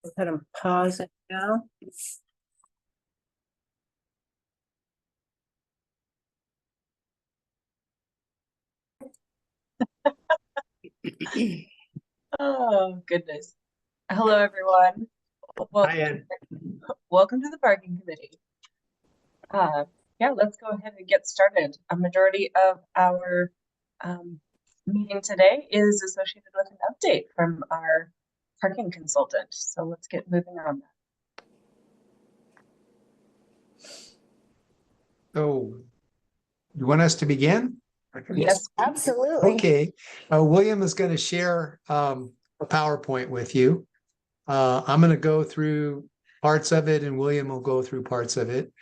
Go ahead and pause it now. Oh, goodness. Hello, everyone. Welcome to the Parking Committee. Yeah, let's go ahead and get started. A majority of our meeting today is associated with an update from our parking consultant. So let's get moving on that. So, you want us to begin? Yes, Absolutely. Okay. William is going to share a PowerPoint with you. I'm going to go through parts of it, and William will go through parts of it.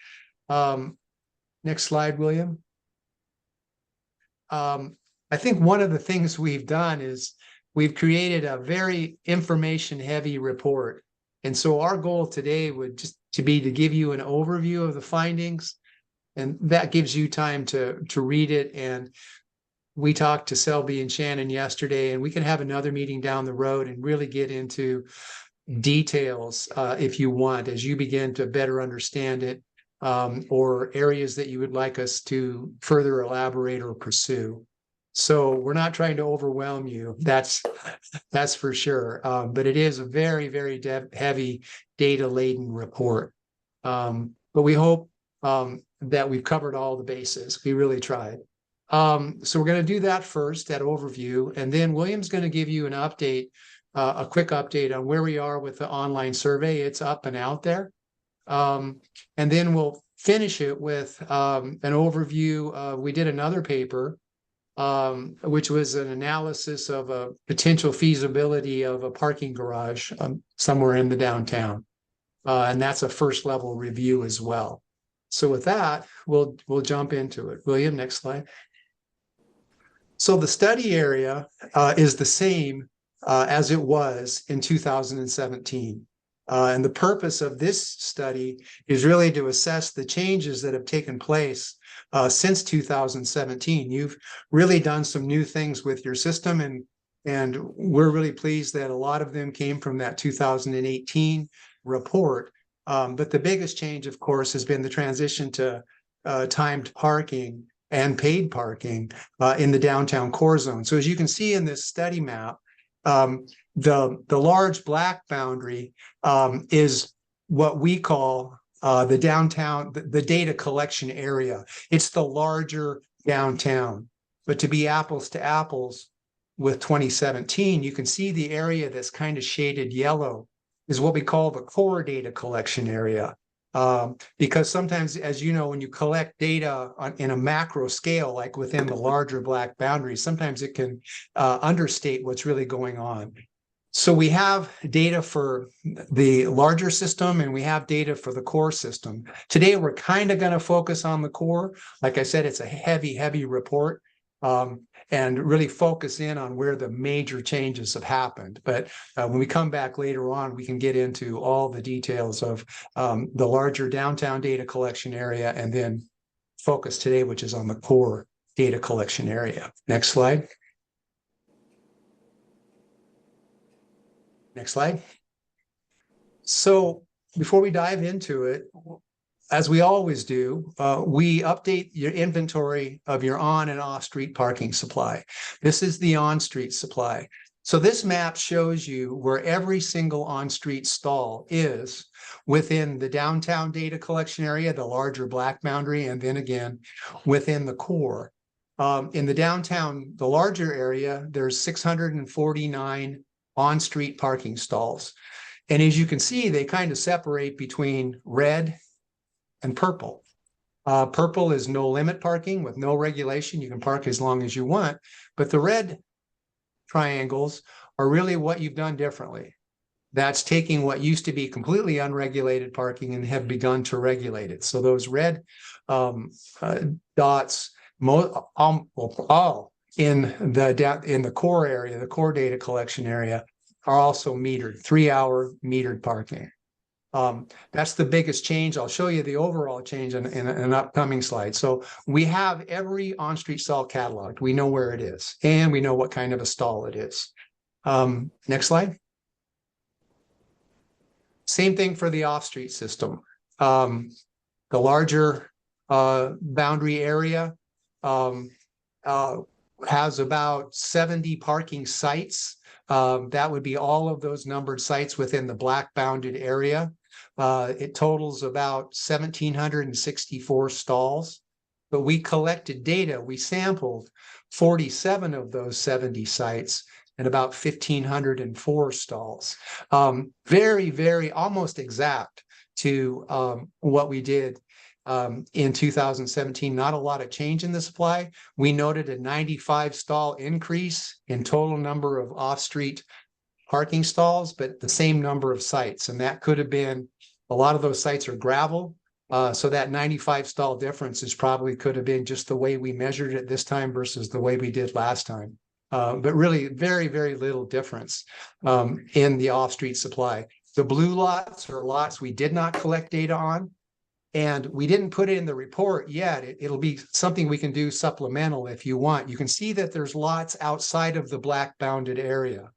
Next slide, William. I think one of the things we've done is we've created a very information-heavy report. And so our goal today would just to be to give you an overview of the findings. And that gives you time to read it. And we talked to Selby and Shannon yesterday, and we can have another meeting down the road and really get into details if you want, as you begin to better understand it, or areas that you would like us to further elaborate or pursue. So we're not trying to overwhelm you. That's for sure. But it is a very, very heavy data-laden report. But we hope that we've covered all the bases. We really tried. So we're going to do that first, that overview, and then William's going to give you an update, a quick update on where we are with the online survey. It's up and out there. And then we'll finish it with an overview. We did another paper, which was an analysis of a potential feasibility of a parking garage somewhere in the downtown. And that's a first level review as well. So with that, we'll jump into it. William, next slide. So the study area is the same as it was in 2017. And the purpose of this study is really to assess the changes that have taken place since 2017. You've really done some new things with your system, and we're really pleased that a lot of them came from that 2018 report. But the biggest change, of course, has been the transition to timed parking and paid parking in the downtown core zone. So as you can see in this study map, the large black boundary is what we call the downtown, the data collection area. It's the larger downtown. But to be apples to apples with 2017, you can see the area that's kind of shaded yellow is what we call the core data collection area. Because sometimes, as you know, when you collect data in a macro scale, like within the larger black boundaries, sometimes it can understate what's really going on. So we have data for the larger system and we have data for the core system. Today, we're kind of going to focus on the core. Like I said, it's a heavy, heavy report. And really focus in on where the major changes have happened. But when we come back later on, we can get into all the details of the larger downtown data collection area and then focus today, which is on the core data collection area. Next slide. Next slide. So before we dive into it, as we always do, we update your inventory of your on and off street parking supply. This is the on-street supply. So this map shows you where every single on-street stall is within the downtown data collection area, the larger black boundary, and then again, within the core. In the downtown, the larger area, there's 649 on-street parking stalls. And as you can see, they kind of separate between red and purple. Purple is no limit parking with no regulation. You can park as long as you want. But the red triangles are really what you've done differently. That's taking what used to be completely unregulated parking and have begun to regulate it. So those red dots, all in the core area, the core data collection area, are also metered, 3-hour metered parking. That's the biggest change. I'll show you the overall change in an upcoming slide. So we have every on-street stall cataloged. We know where it is, and we know what kind of a stall it is. Next slide. Same thing for the off-street system. The larger boundary area has about 70 parking sites. That would be all of those numbered sites within the black bounded area. It totals about 1,764 stalls. But we collected data, we sampled 47 of those 70 sites and about 1,504 stalls. Very, very almost exact to what we did in 2017. Not a lot of change in the supply. We noted a 95 stall increase in total number of off-street parking stalls, but the same number of sites. And that could have been, a lot of those sites are gravel. So that 95 stall difference is probably could have been just the way we measured it this time versus the way we did last time. But really very, very little difference in the off-street supply. The blue lots are lots we did not collect data on, and we didn't put it in the report yet. It'll be something we can do supplemental if you want. You can see that there's lots outside of the black bounded area.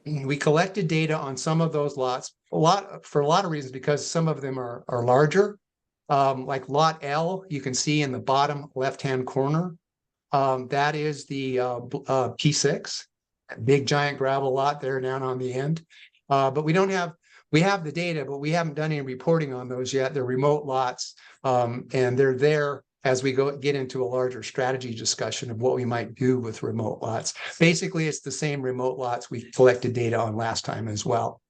We collected data on some of those lots, for a lot of reasons, because some of them are larger. Like lot L, you can see in the bottom left-hand corner. That is the P6, big giant gravel lot there down on the end. But we have the data, but we haven't done any reporting on those yet. They're remote lots, and they're there as we get into a larger strategy discussion of what we might do with remote lots. Basically, it's the same remote lots we collected data on last time as well.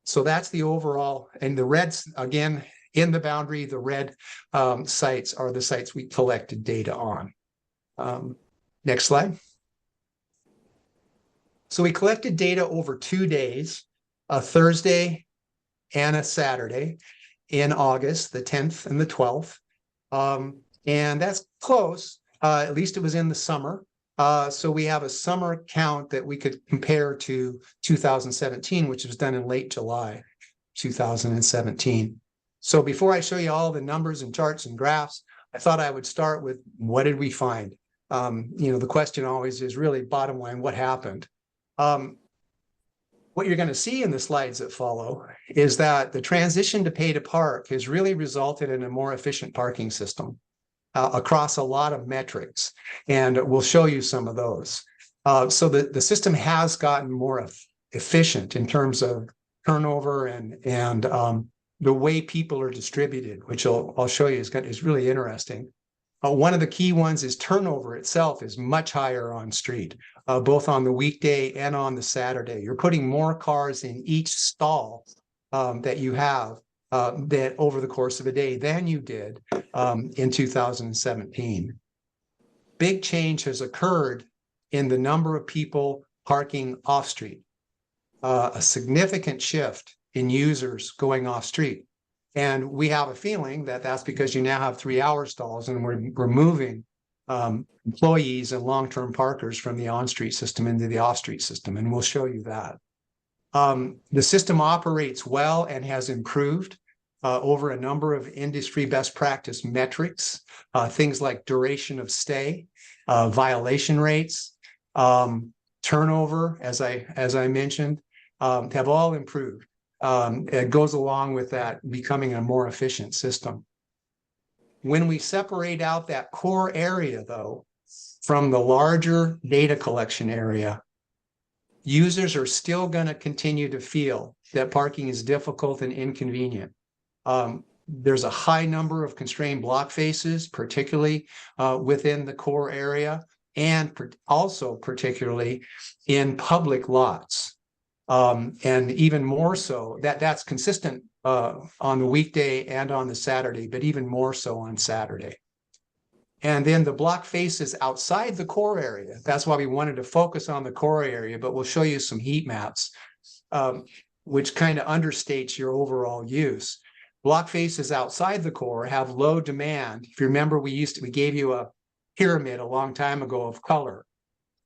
So that's the overall, and the reds, again, in the boundary, the red sites are the sites we collected data on. Next slide. So we collected data over 2 days, a Thursday and a Saturday in August, the 10th and the 12th. And that's close, at least it was in the summer. So we have a summer count that we could compare to 2017, which was done in late July 2017. So before I show you all the numbers and charts and graphs, I thought I would start with what did we find? The question always is really bottom line, what happened? What you're going to see in the slides that follow is that the transition to pay to park has really resulted in a more efficient parking system across a lot of metrics. And we'll show you some of those. So the system has gotten more efficient in terms of turnover and the way people are distributed, which I'll show you is really interesting. One of the key ones is turnover itself is much higher on street, both on the weekday and on the Saturday. You're putting more cars in each stall that you have that over the course of a day than you did in 2017. Big change has occurred in the number of people parking off-street, a significant shift in users going off-street. And we have a feeling that that's because you now have 3-hour stalls and we're removing employees and long-term parkers from the on-street system into the off-street system. And we'll show you that. The system operates well and has improved over a number of industry best practice metrics, things like duration of stay, violation rates, turnover, as I mentioned, have all improved. It goes along with that becoming a more efficient system. When we separate out that core area, though, from the larger data collection area, users are still going to continue to feel that parking is difficult and inconvenient. There's a high number of constrained block faces, particularly within the core area, and also particularly in public lots. And even more so, that's consistent on the weekday and on the Saturday, but even more so on Saturday. And then the block faces outside the core area. That's why we wanted to focus on the core area, but we'll show you some heat maps, which kind of understates your overall use. Block faces outside the core have low demand. If you remember, we gave you a pyramid a long time ago of color,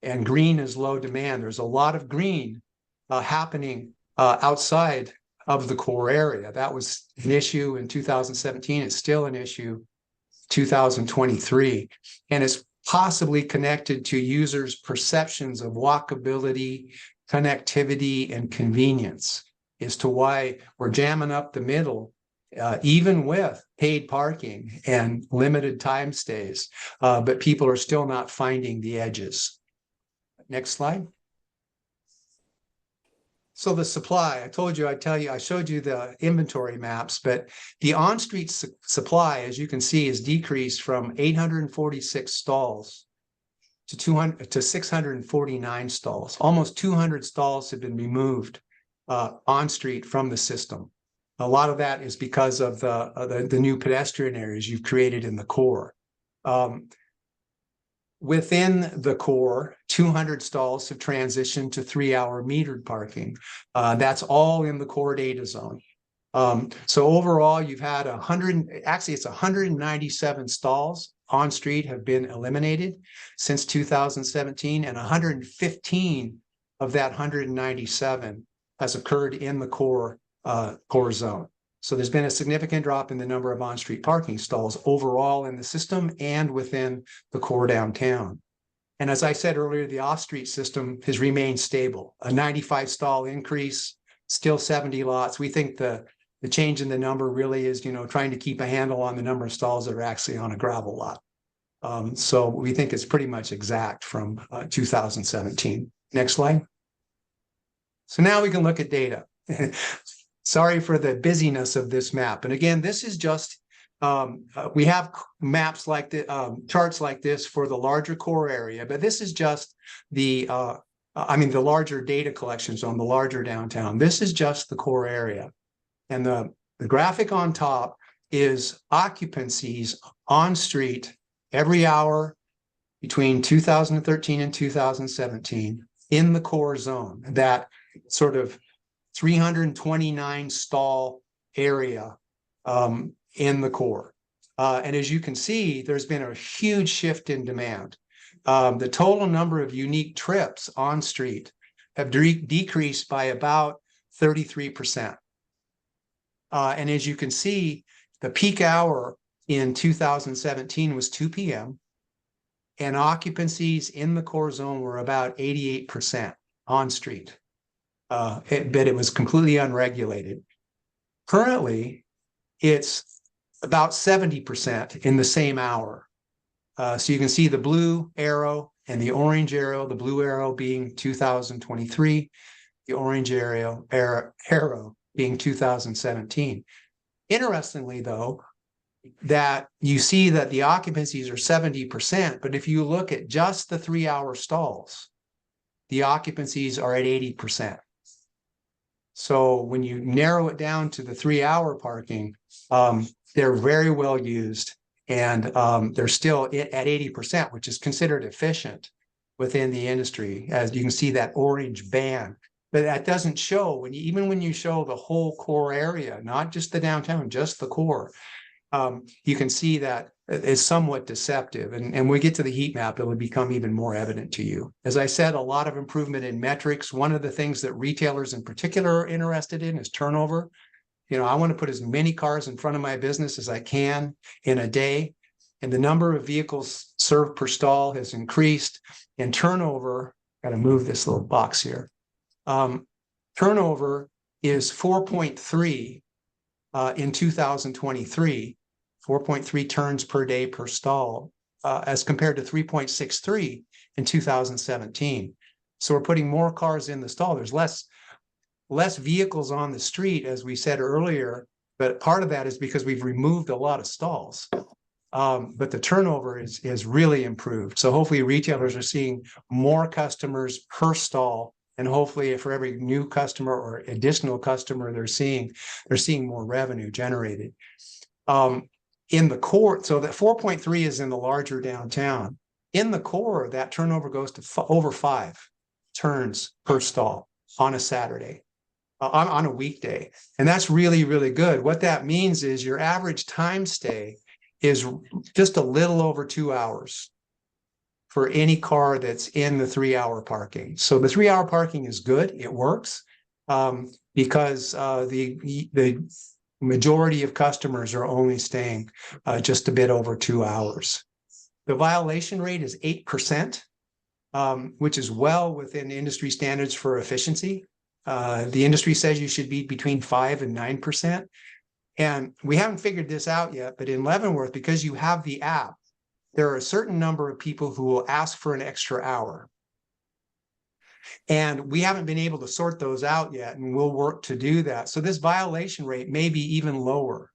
and green is low demand. There's a lot of green happening outside of the core area. That was an issue in 2017. It's still an issue 2023. And it's possibly connected to users' perceptions of walkability, connectivity, and convenience. as to why we're jamming up the middle, even with paid parking and limited time stays, but people are still not finding the edges. Next slide. So the supply, I told you, I showed you the inventory maps, but the on-street supply, as you can see, is decreased from 846 stalls to 649 stalls. Almost 200 stalls have been removed on street from the system. A lot of that is because of the new pedestrian areas you've created in the core. Within the core, 200 stalls have transitioned to 3-hour metered parking. That's all in the core data zone. So overall, you've had 197 stalls on street have been eliminated since 2017, and 115 of that 197 has occurred in the core zone. So there's been a significant drop in the number of on-street parking stalls overall in the system and within the core downtown. And as I said earlier, the off-street system has remained stable, a 95 stall increase, still 70 lots. We think the change in the number really is, trying to keep a handle on the number of stalls that are actually on a gravel lot. So we think it's pretty much exact from 2017. Next slide. So now we can look at data. Sorry for the busyness of this map. And again, this is just, we have maps like the charts like this for the larger core area, but this is just the larger data collections on the larger downtown. This is just the core area. And the graphic on top is occupancies on street every hour between 2013 and 2017 in the core zone, that sort of 329 stall area in the core. And as you can see, there's been a huge shift in demand. The total number of unique trips on street have decreased by about 33%. And as you can see, the peak hour in 2017 was 2 p.m. and occupancies in the core zone were about 88% on street. But it was completely unregulated. Currently, it's about 70% in the same hour. So you can see the blue arrow and the orange arrow, the blue arrow being 2023, the orange arrow being 2017. Interestingly, though, that you see that the occupancies are 70%, but if you look at just the 3-hour stalls, the occupancies are at 80%. So when you narrow it down to the 3-hour parking, they're very well used, and they're still at 80%, which is considered efficient within the industry, as you can see that orange band. But that doesn't show even when you show the whole core area, not just the downtown, just the core. You can see that it's somewhat deceptive. And when we get to the heat map, it will become even more evident to you. As I said, a lot of improvement in metrics. One of the things that retailers in particular are interested in is turnover. I want to put as many cars in front of my business as I can in a day. And the number of vehicles served per stall has increased. And turnover, got to move this little box here. Turnover is 4.3 in 2023. 4.3 turns per day per stall, as compared to 3.63 in 2017. So we're putting more cars in the stall. There's less vehicles on the street, as we said earlier, but part of that is because we've removed a lot of stalls. But the turnover is really improved. So hopefully retailers are seeing more customers per stall, and hopefully for every new customer or additional customer they're seeing more revenue generated. In the core, so that 4.3 is in the larger downtown. In the core, that turnover goes to over 5 turns per stall on a Saturday, on a weekday. And that's really, really good. What that means is your average time stay is just a little over 2 hours for any car that's in the 3-hour parking. So the 3-hour parking is good. It works because the majority of customers are only staying just a bit over 2 hours. The violation rate is 8%, which is well within industry standards for efficiency. The industry says you should be between 5 and 9%. And we haven't figured this out yet, but in Leavenworth, because you have the app, there are a certain number of people who will ask for an extra hour. And we haven't been able to sort those out yet, and we'll work to do that. So this violation rate may be even lower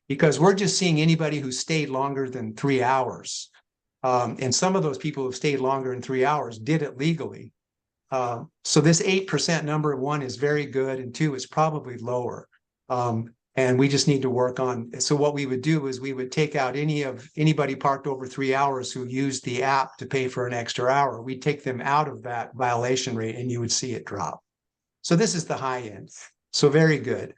because we're just seeing anybody who stayed longer than 3 hours. And some of those people who stayed longer than 3 hours did it legally. So this 8% number, one, is very good, and two, is probably lower. And we just need to work on. So what we would do is we would take out anybody parked over 3 hours who used the app to pay for an extra hour. We'd take them out of that violation rate, and you would see it drop. So this is the high end. So very good.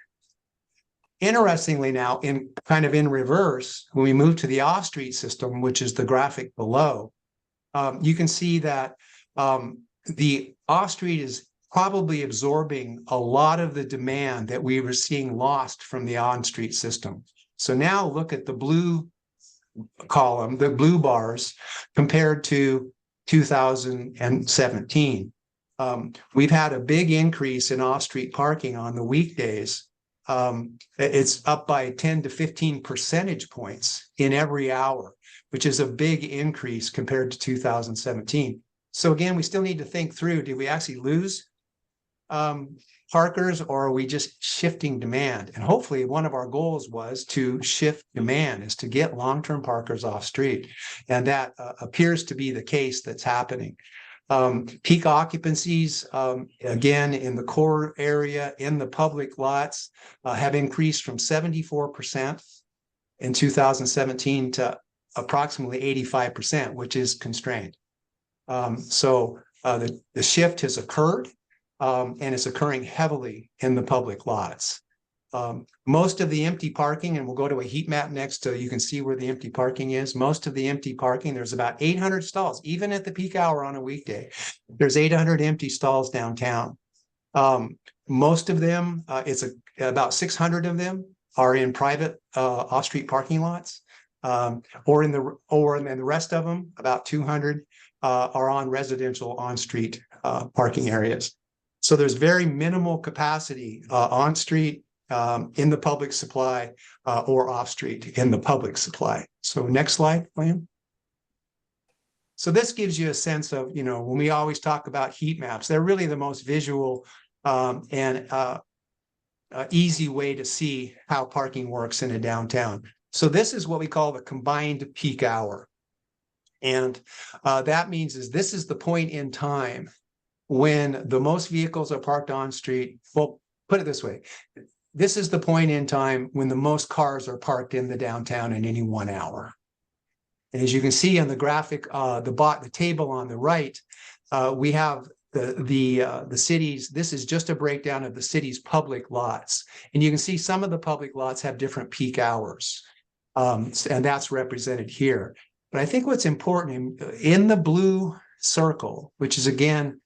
Interestingly, now in reverse, when we move to the off-street system, which is the graphic below, you can see that the off-street is probably absorbing a lot of the demand that we were seeing lost from the on-street system. So now look at the blue column, the blue bars, compared to 2017. We've had a big increase in off-street parking on the weekdays. It's up by 10 to 15 percentage points in every hour, which is a big increase compared to 2017. So again, we still need to think through, did we actually lose parkers, or are we just shifting demand? And hopefully one of our goals was to shift demand, is to get long-term parkers off street. And that appears to be the case that's happening. Peak occupancies, again, in the core area, in the public lots, have increased from 74% in 2017 to approximately 85%, which is constrained. So the shift has occurred. And it's occurring heavily in the public lots. Most of the empty parking, and we'll go to a heat map next so you can see where the empty parking is. Most of the empty parking, there's about 800 stalls, even at the peak hour on a weekday. There's 800 empty stalls downtown. Most of them, about 600 of them are in private off-street parking lots, and the rest of them, about 200, are on residential on-street parking areas. So there's very minimal capacity on street, in the public supply, or off street in the public supply. So next slide, William. So this gives you a sense of, when we always talk about heat maps, they're really the most visual and easy way to see how parking works in a downtown. So this is what we call the combined peak hour. And that means this is the point in time when the most vehicles are parked on street. Well, put it this way. This is the point in time when the most cars are parked in the downtown in any 1 hour. And as you can see on the graphic, the table on the right, we have the cities. This is just a breakdown of the city's public lots. And you can see some of the public lots have different peak hours. And that's represented here. But I think what's important in the blue circle, which is again,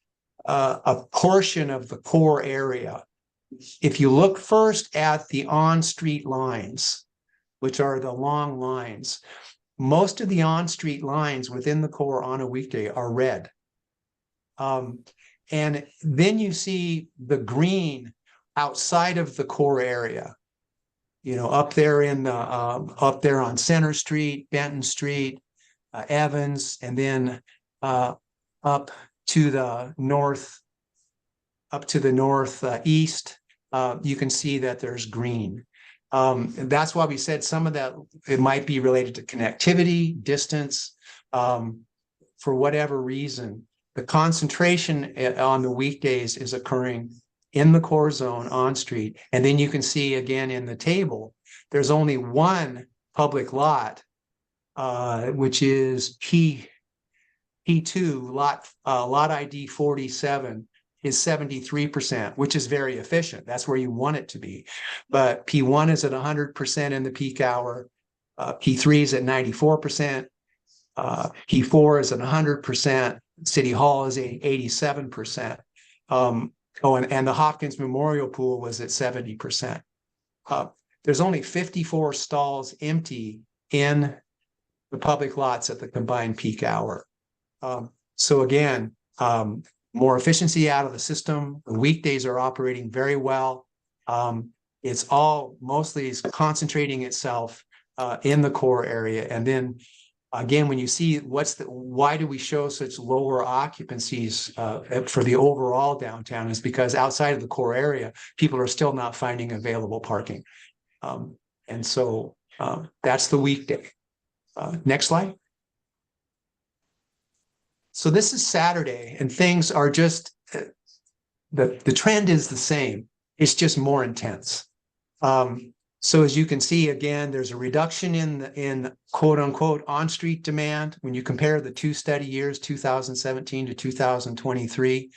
a portion of the core area. If you look first at the on-street lines, which are the long lines, most of the on-street lines within the core on a weekday are red. And then you see the green outside of the core area, up there up there on Center Street, Benton Street, Evans, and then up to the northeast, you can see that there's green. That's why we said some of that, it might be related to connectivity, distance, for whatever reason. The concentration on the weekdays is occurring in the core zone on street. And then you can see again in the table, there's only one public lot, which is P2, lot ID 47 is 73%, which is very efficient. That's where you want it to be. But P1 is at 100% in the peak hour. P3 is at 94%. P4 is at 100%. City Hall is at 87%. And the Hopkins Memorial Pool was at 70%. There's only 54 stalls empty in the public lots at the combined peak hour. So again, more efficiency out of the system. The weekdays are operating very well. It's all mostly is concentrating itself in the core area. And then again, when you see why do we show such lower occupancies for the overall downtown is because outside of the core area, people are still not finding available parking. And so that's the weekday. Next slide. So this is Saturday, and things are just, the trend is the same. It's just more intense. So as you can see, again, there's a reduction in quote unquote on-street demand when you compare the two study years, 2017 to 2023.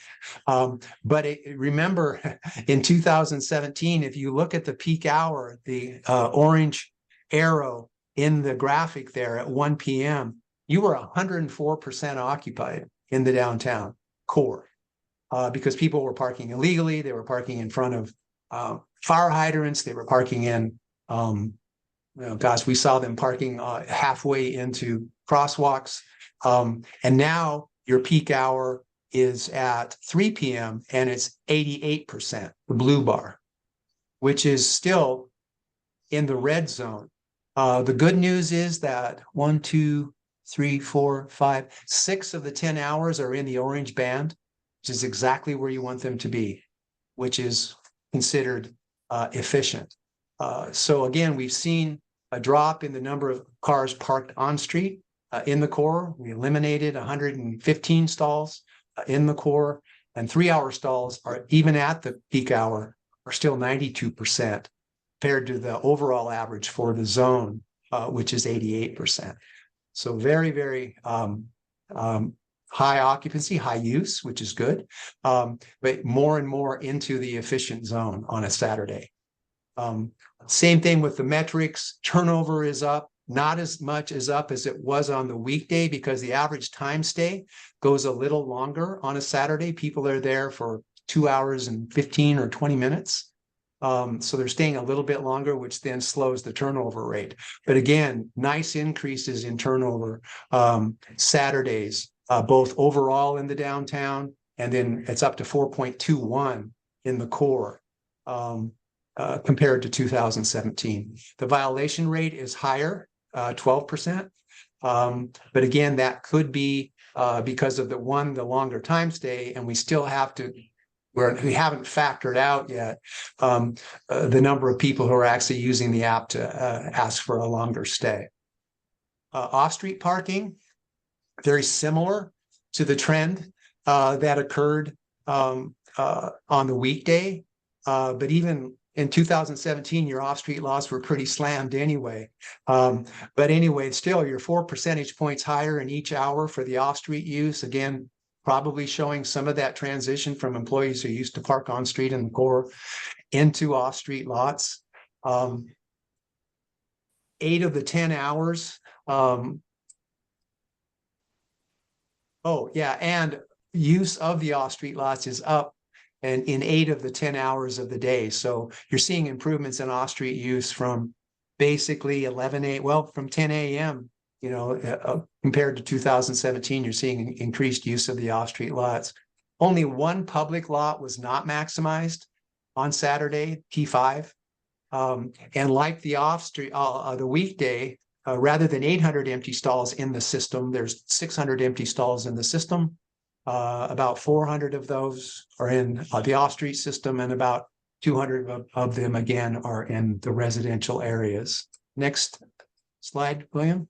But remember, in 2017, if you look at the peak hour, the orange arrow in the graphic there at 1 p.m., you were 104% occupied in the downtown core because people were parking illegally. They were parking in front of fire hydrants. They were parking in, gosh, we saw them parking halfway into crosswalks. And now your peak hour is at 3 p.m. and it's 88%, the blue bar, which is still in the red zone. The good news is that 1, 2, 3, 4, 5, 6 of the 10 hours are in the orange band, which is exactly where you want them to be, which is considered efficient. So again, we've seen a drop in the number of cars parked on street in the core. We eliminated 115 stalls in the core, and 3-hour stalls are even at the peak hour are still 92% compared to the overall average for the zone, which is 88%. So very, very high occupancy, high use, which is good, but more and more into the efficient zone on a Saturday. Same thing with the metrics. Turnover is up, not as much as up as it was on the weekday because the average time stay goes a little longer on a Saturday. People are there for 2 hours and 15 or 20 minutes. So they're staying a little bit longer, which then slows the turnover rate. But again, nice increases in turnover Saturdays, both overall in the downtown, and then it's up to 4.21 in the core compared to 2017. The violation rate is higher, 12%. But again, that could be because of the longer time stay, and we still have to we haven't factored out yet the number of people who are actually using the app to ask for a longer stay. Off-street parking, very similar to the trend that occurred on the weekday. But even in 2017, your off-street lots were pretty slammed anyway. But anyway, still, you're 4 percentage points higher in each hour for the off-street use. Again, probably showing some of that transition from employees who used to park on street in the core into off-street lots. 8 of the 10 hours. Oh, yeah, and use of the off-street lots is up and in 8 of the 10 hours of the day. So you're seeing improvements in off-street use from basically from 10 a.m. Compared to 2017, you're seeing increased use of the off-street lots. Only one public lot was not maximized on Saturday, P5. And like the off-street, the weekday, rather than 800 empty stalls in the system, there's 600 empty stalls in the system. About 400 of those are in the off-street system, and about 200 of them, again, are in the residential areas. Next slide, William.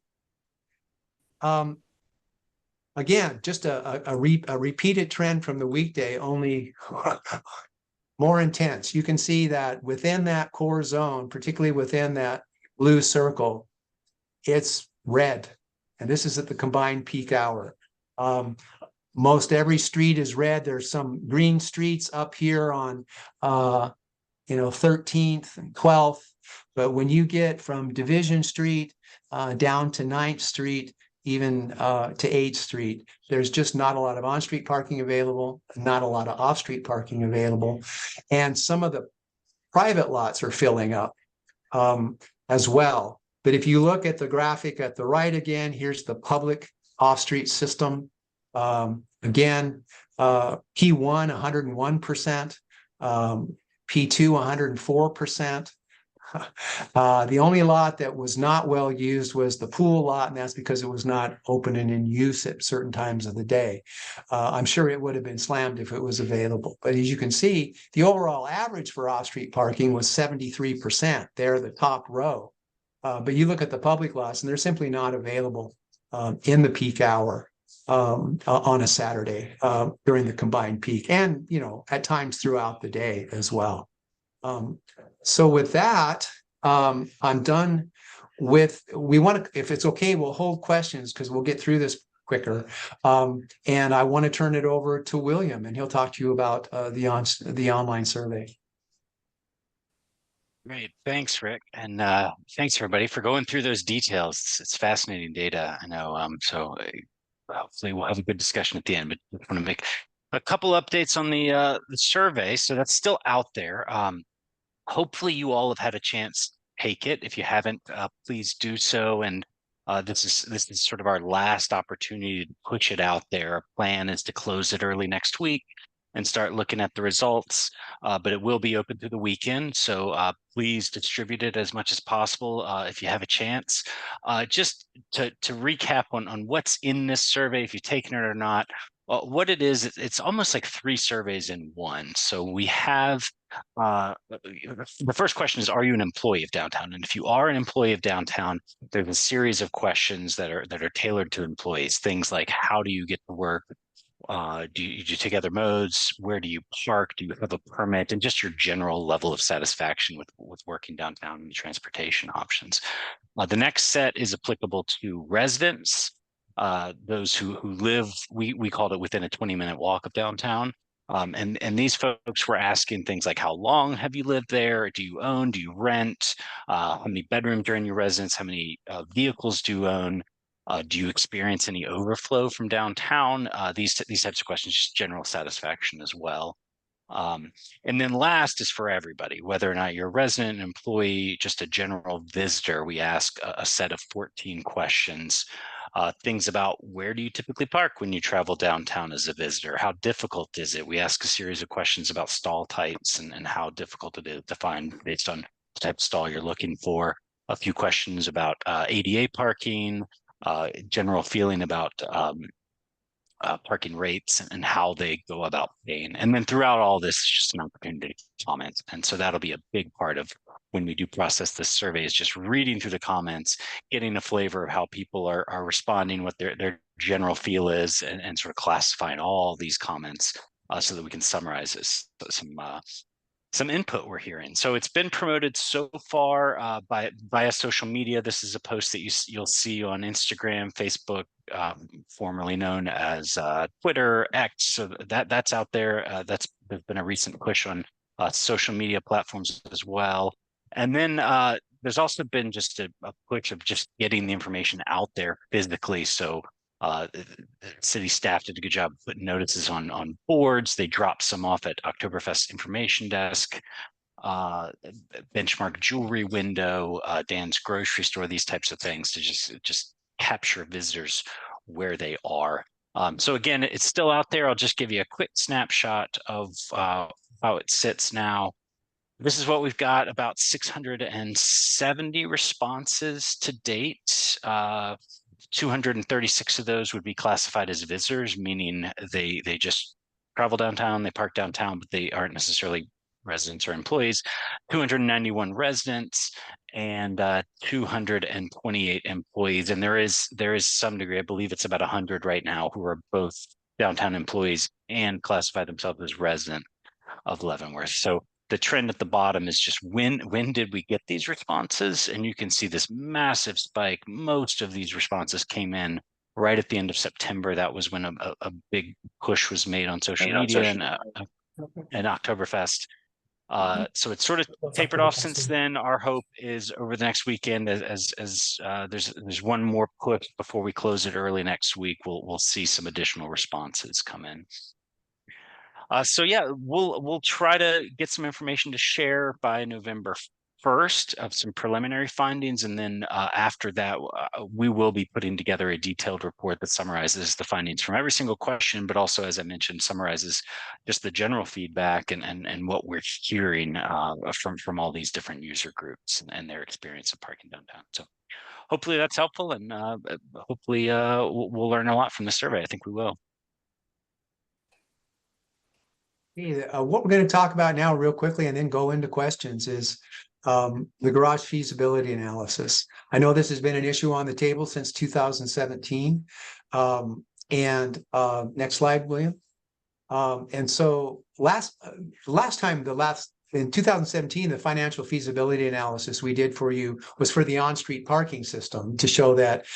Again, just a repeated trend from the weekday, only more intense. You can see that within that core zone, particularly within that blue circle, it's red. And this is at the combined peak hour. Most every street is red. There's some green streets up here on 13th and 12th. But when you get from Division Street down to 9th Street, even to 8th Street, there's just not a lot of on-street parking available, not a lot of off-street parking available. And some of the private lots are filling up as well. But if you look at the graphic at the right again, here's the public off-street system. Again, P1, 101%, P2, 104%. The only lot that was not well used was the pool lot, and that's because it was not open and in use at certain times of the day. I'm sure it would have been slammed if it was available. But as you can see, the overall average for off-street parking was 73%. They're the top row. But you look at the public lots, and they're simply not available in the peak hour on a Saturday during the combined peak, and at times throughout the day as well. So with that, I'm done with, if it's okay, we'll hold questions because we'll get through this quicker. And I want to turn it over to William, and he'll talk to you about the online survey. Great, thanks, Rick, and thanks everybody for going through those details. It's fascinating data, I know. So hopefully we'll have a good discussion at the end. But I want to make a couple updates on the survey. So that's still out there. Hopefully you all have had a chance to take it. If you haven't, please do so. And this is sort of our last opportunity to push it out there. Our plan is to close it early next week and start looking at the results, but it will be open through the weekend. So please distribute it as much as possible if you have a chance. Just to recap on what's in this survey, if you've taken it or not, what it is, it's almost like 3 surveys in one. So we have, the first question is, are you an employee of downtown? And if you are an employee of downtown, there's a series of questions that are tailored to employees. Things like, how do you get to work? Do you take other modes? Where do you park? Do you have a permit? And just your general level of satisfaction with working downtown and the transportation options. The next set is applicable to residents, those who live, we called it within a 20-minute walk of downtown. And these folks were asking things like, how long have you lived there? Do you own? Do you rent? How many bedrooms are in your residence? How many vehicles do you own? Do you experience any overflow from downtown? These types of questions, just general satisfaction as well. And then last is for everybody, whether or not you're a resident, employee, just a general visitor. We ask a set of 14 questions. Things about, where do you typically park when you travel downtown as a visitor? How difficult is it? We ask a series of questions about stall types and how difficult it is to find based on the type of stall you're looking for. A few questions about ADA parking, general feeling about parking rates and how they go about paying. And then throughout all this, just an opportunity to comment. And so that'll be a big part of when we do process this survey, is just reading through the comments, getting a flavor of how people are responding, what their general feel is, and sort of classifying all these comments so that we can summarize this, some input we're hearing. So it's been promoted so far via social media. This is a post that you'll see on Instagram, Facebook, formerly known as Twitter, X. So that's out there. There's been a recent push on social media platforms as well. And then there's also been just a push of just getting the information out there physically. So the city staff did a good job putting notices on boards. They dropped some off at Oktoberfest information desk, Benchmark jewelry window, Dan's grocery store, these types of things to just capture visitors where they are. So again, it's still out there. I'll just give you a quick snapshot of how it sits now. This is what we've got, about 670 responses to date. 236 of those would be classified as visitors, meaning they just travel downtown, they park downtown, but they aren't necessarily residents or employees. 291 residents and 228 employees. And there is some degree, I believe it's about 100 right now, who are both downtown employees and classify themselves as resident of Leavenworth. So the trend at the bottom is just when did we get these responses? And you can see this massive spike. Most of these responses came in right at the end of September. That was when a big push was made on social media and Oktoberfest. So it's sort of tapered off since then. Our hope is over the next weekend, as there's one more push before we close it early next week, we'll see some additional responses come in. So yeah, we'll try to get some information to share by November first of some preliminary findings, and then after that, we will be putting together a detailed report that summarizes the findings from every single question, but also, as I mentioned, summarizes just the general feedback and what we're hearing from all these different user groups and their experience of parking downtown. So hopefully that's helpful, and hopefully we'll learn a lot from the survey. I think we will. What we're going to talk about now real quickly and then go into questions is the garage feasibility analysis. I know this has been an issue on the table since 2017. Next slide, William. And so in 2017, the financial feasibility analysis we did for you was for the on-street parking system to show that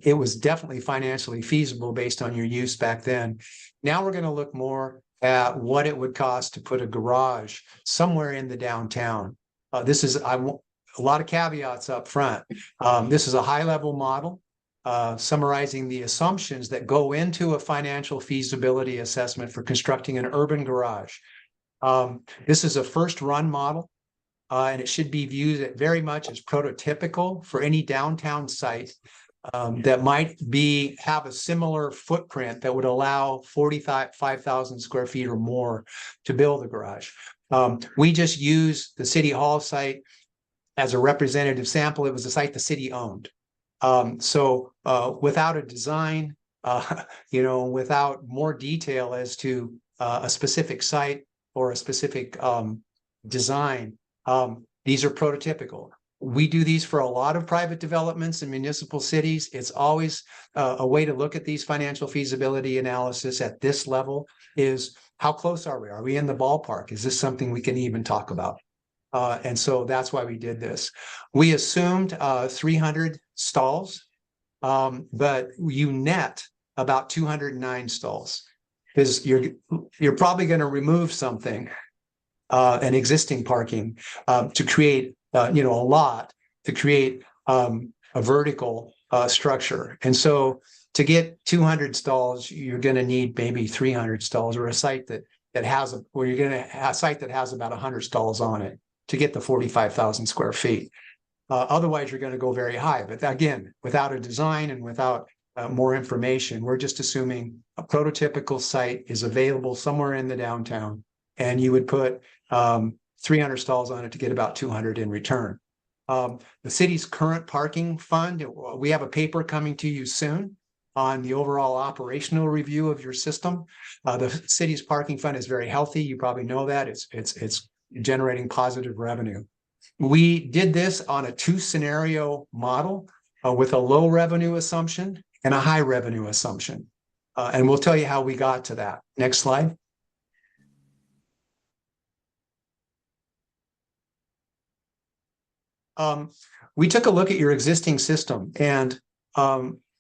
it was definitely financially feasible based on your use back then. Now we're going to look more at what it would cost to put a garage somewhere in the downtown. This is a lot of caveats up front. This is a high-level model summarizing the assumptions that go into a financial feasibility assessment for constructing an urban garage. This is a first run model, and it should be viewed very much as prototypical for any downtown site that might have a similar footprint that would allow 45,000 square feet or more to build a garage. We just use the City Hall site as a representative sample. It was a site the city owned. So without a design, without more detail as to a specific site or a specific design, these are prototypical. We do these for a lot of private developments in municipal cities. It's always a way to look at these financial feasibility analysis at this level is how close are we? Are we in the ballpark? Is this something we can even talk about? And so that's why we did this. We assumed 300 stalls, but you net about 209 stalls because you're probably going to remove something, an existing parking, to create a lot to create a vertical structure. And so to get 200 stalls, you're going to need maybe 300 stalls or a site that has a site that has about 100 stalls on it to get the 45,000 square feet. Otherwise, you're going to go very high. But again, without a design and without more information, we're just assuming a prototypical site is available somewhere in the downtown, and you would put 300 stalls on it to get about 200 in return. The city's current parking fund, we have a paper coming to you soon on the overall operational review of your system. The city's parking fund is very healthy. You probably know that. It's generating positive revenue. We did this on a 2-scenario model with a low revenue assumption and a high revenue assumption. And we'll tell you how we got to that. Next slide. We took a look at your existing system, and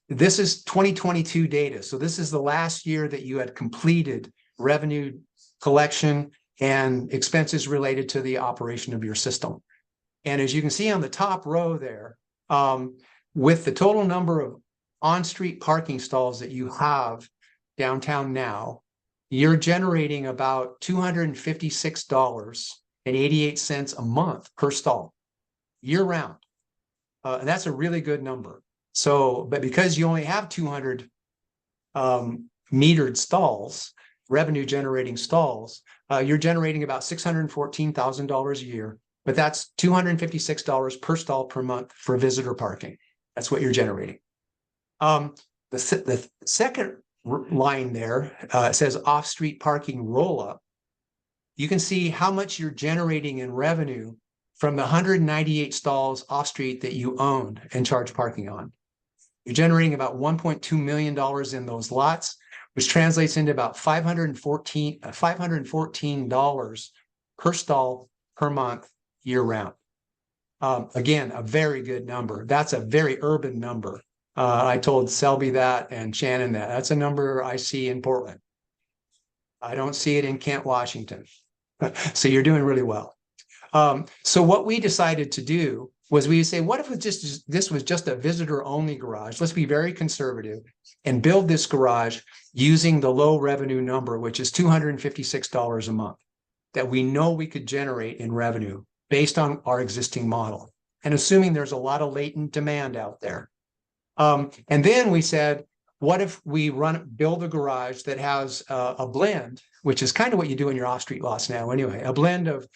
this is 2022 data. So this is the last year that you had completed revenue collection and expenses related to the operation of your system. And as you can see on the top row there, with the total number of on-street parking stalls that you have downtown now, you're generating about $256.88 a month per stall, year round. And that's a really good number. So, but because you only have 200 metered stalls, revenue generating stalls, you're generating about $614,000 a year, but that's $256 per stall per month for visitor parking. That's what you're generating. The second line there says off-street parking roll-up. You can see how much you're generating in revenue from the 198 stalls off-street that you owned and charge parking on. You're generating about $1.2 million in those lots, which translates into about $514 per stall per month year round. Again, a very good number. That's a very urban number. I told Selby that and Shannon that. That's a number I see in Portland. I don't see it in Kent, Washington. So you're doing really well. So what we decided to do was we say, what if this was just a visitor-only garage? Let's be very conservative and build this garage using the low revenue number, which is $256 a month, that we know we could generate in revenue based on our existing model and assuming there's a lot of latent demand out there. And then we said, what if we build a garage that has a blend, which is kind of what you do in your off-street lots now anyway, a blend of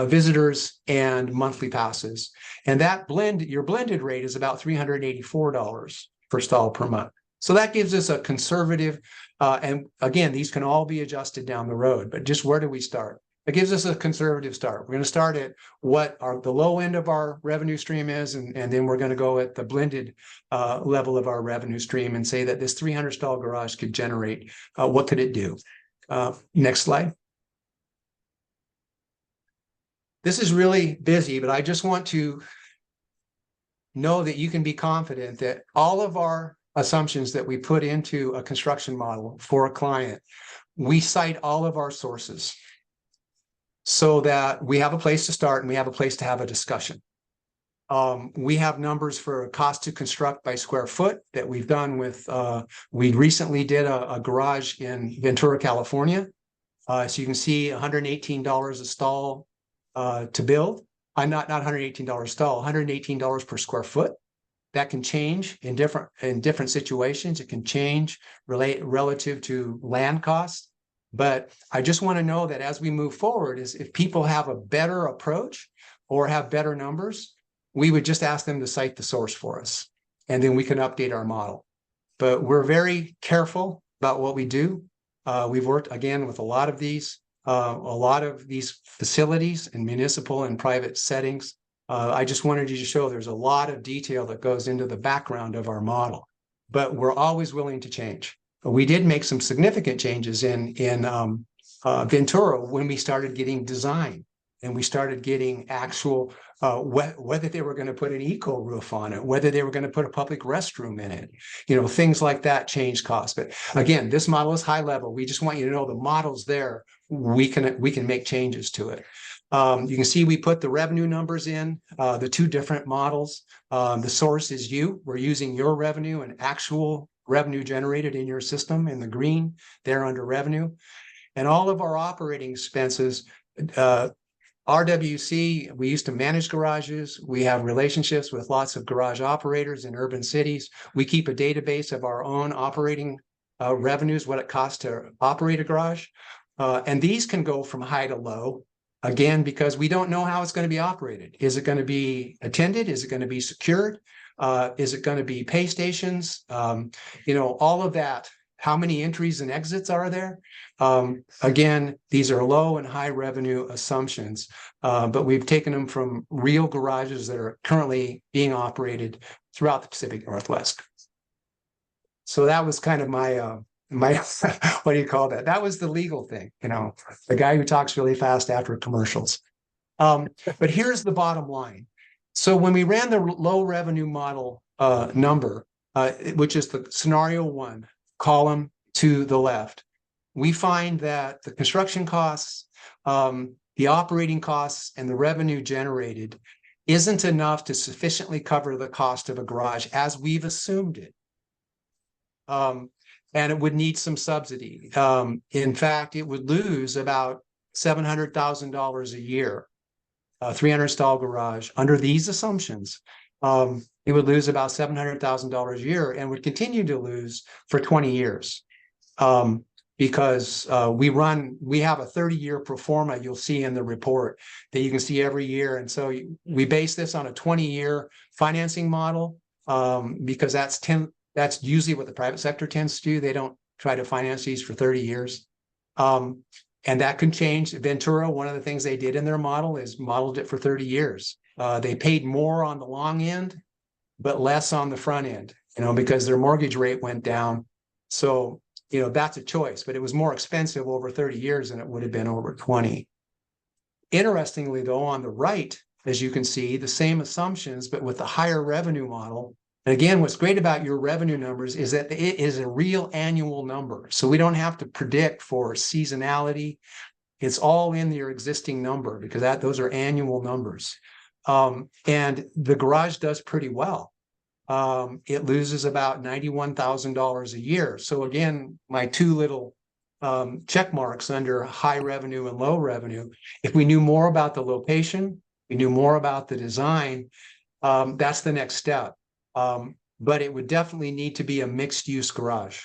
visitors and monthly passes. And that blend, your blended rate is about $384 per stall per month. So that gives us a conservative, and again, these can all be adjusted down the road, but just where do we start? It gives us a conservative start. We're going to start at what the low end of our revenue stream is, and then we're going to go at the blended level of our revenue stream and say that this 300 stall garage could generate, what could it do? Next slide. This is really busy, but I just want to know that you can be confident that all of our assumptions that we put into a construction model for a client, we cite all of our sources so that we have a place to start and we have a place to have a discussion. We have numbers for cost to construct by square foot that we've done with, we recently did a garage in Ventura, California. So you can see $118 a stall to build. Not $118 a stall, $118 per square foot. That can change in different situations. It can change relative to land costs. But I just want to know that as we move forward, is if people have a better approach or have better numbers, we would just ask them to cite the source for us, and then we can update our model. But we're very careful about what we do. We've worked again with a lot of these facilities in municipal and private settings. I just wanted you to show there's a lot of detail that goes into the background of our model, but we're always willing to change. We did make some significant changes in Ventura when we started getting design and we started getting actual, whether they were going to put an eco roof on it, whether they were going to put a public restroom in it, things like that change costs. But again, this model is high level. We just want you to know the model's there. We can make changes to it. You can see we put the revenue numbers in, the two different models. The source is you. We're using your revenue and actual revenue generated in your system in the green there under revenue. And all of our operating expenses, RWC, we used to manage garages. We have relationships with lots of garage operators in urban cities. We keep a database of our own operating revenues, what it costs to operate a garage. And these can go from high to low. Again, because we don't know how it's going to be operated. Is it going to be attended? Is it going to be secured? Is it going to be pay stations? All of that. How many entries and exits are there? Again, these are low and high revenue assumptions, but we've taken them from real garages that are currently being operated throughout the Pacific Northwest. So that was kind of my what do you call that? That was the legal thing, the guy who talks really fast after commercials. But here's the bottom line. So when we ran the low revenue model number, which is the scenario 1, column to the left, we find that the construction costs, the operating costs, and the revenue generated isn't enough to sufficiently cover the cost of a garage as we've assumed it. And it would need some subsidy. In fact, it would lose about $700,000 a year, 300 stall garage. Under these assumptions, it would lose about $700,000 a year and would continue to lose for 20 years. Because we have a 30-year pro forma you'll see in the report that you can see every year. And so we base this on a 20-year financing model because that's usually what the private sector tends to do. They don't try to finance these for 30 years. And that can change. Ventura, one of the things they did in their model is modeled it for 30 years. They paid more on the long end, but less on the front end, because their mortgage rate went down. So, that's a choice, but it was more expensive over 30 years than it would have been over 20. Interestingly, though, on the right, as you can see, the same assumptions, but with a higher revenue model. And again, what's great about your revenue numbers is that it is a real annual number. So we don't have to predict for seasonality. It's all in your existing number because those are annual numbers. And the garage does pretty well. It loses about $91,000 a year. So again, my two little check marks under high revenue and low revenue. If we knew more about the location, we knew more about the design, that's the next step. But it would definitely need to be a mixed use garage.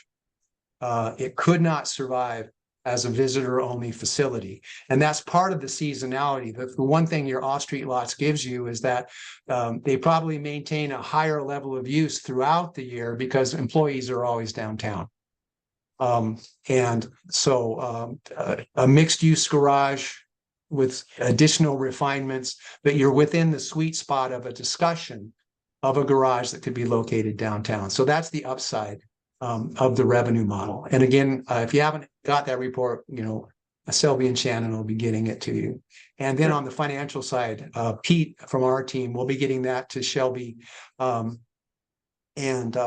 It could not survive as a visitor only facility. And that's part of the seasonality. The one thing your off-street lots gives you is that they probably maintain a higher level of use throughout the year because employees are always downtown. And so a mixed use garage with additional refinements, but you're within the sweet spot of a discussion of a garage that could be located downtown. So that's the upside of the revenue model. And again, if you haven't got that report, Selby and Shannon will be getting it to you. And then on the financial side, Pete from our team will be getting that to Shelby and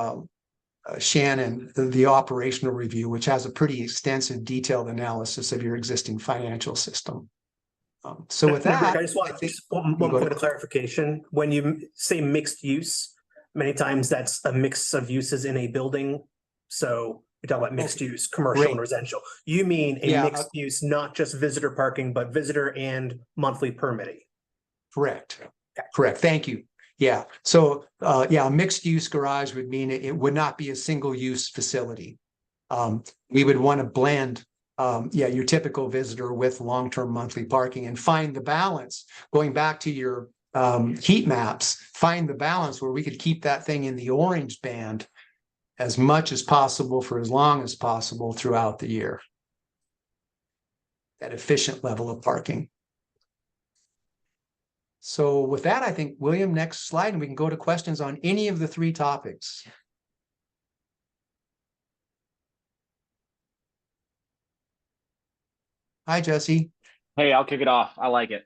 Shannon, the operational review, which has a pretty extensive detailed analysis of your existing financial system. So with that, Rick, I just want one point of clarification. When you say mixed use, many times that's a mix of uses in a building. So we talk about mixed use, commercial and residential. You mean a mixed use, not just visitor parking, but visitor and monthly permitting. Correct. Okay. Correct. Thank you. Yeah. So a mixed use garage would mean it would not be a single use facility. We would want to blend your typical visitor with long-term monthly parking and find the balance. Going back to your heat maps, find the balance where we could keep that thing in the orange band as much as possible for as long as possible throughout the year. That efficient level of parking. So with that, I think, William, next slide, and we can go to questions on any of the three topics. Hi, Jesse. Hey, I'll kick it off. I like it.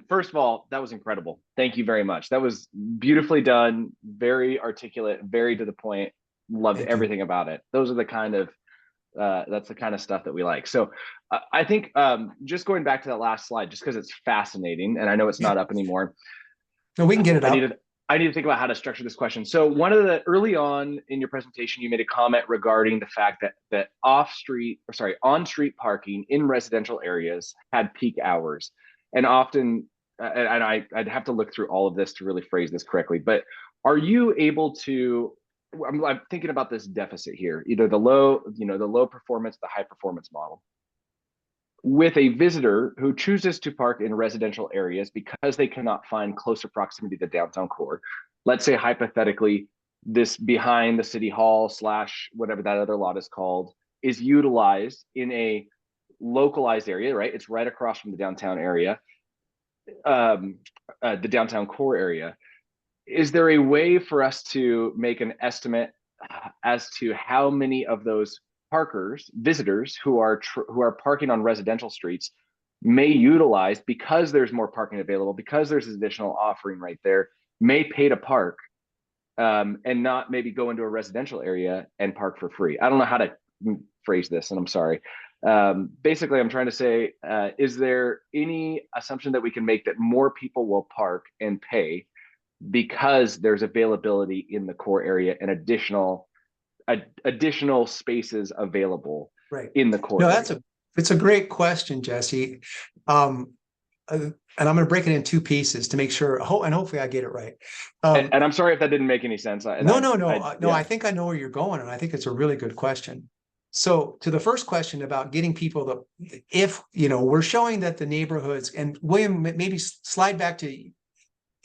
First of all, that was incredible. Thank you very much. That was beautifully done, very articulate, very to the point. Loved everything about it. Those are the kind of that's the kind of stuff that we like. So I think just going back to that last slide, just because it's fascinating, and I know it's not up anymore. No, we can get it up. I need to think about how to structure this question. So one of the early on in your presentation, you made a comment regarding the fact that on-street parking in residential areas had peak hours, and often, and I'd have to look through all of this to really phrase this correctly. But are you able to? I'm thinking about this deficit here, either the low performance, the high performance model. With a visitor who chooses to park in residential areas because they cannot find closer proximity to downtown core, let's say hypothetically, this behind the city hall / whatever that other lot is called is utilized in a localized area, right? It's right across from the downtown area, the downtown core area. Is there a way for us to make an estimate as to how many of those visitors who are parking on residential streets may utilize, because there's more parking available, because there's additional offering right there, may pay to park and not maybe go into a residential area and park for free? I don't know how to phrase this, and I'm sorry. Basically, I'm trying to say, is there any assumption that we can make that more people will park and pay because there's availability in the core area and additional spaces available in the core area? It's a great question, Jesse. And I'm going to break it in two pieces to make sure, and hopefully I get it right. And I'm sorry if that didn't make any sense. I think I know where you're going, and I think it's a really good question. So to the first question about getting people if we're showing that the neighborhoods, and William, maybe slide back to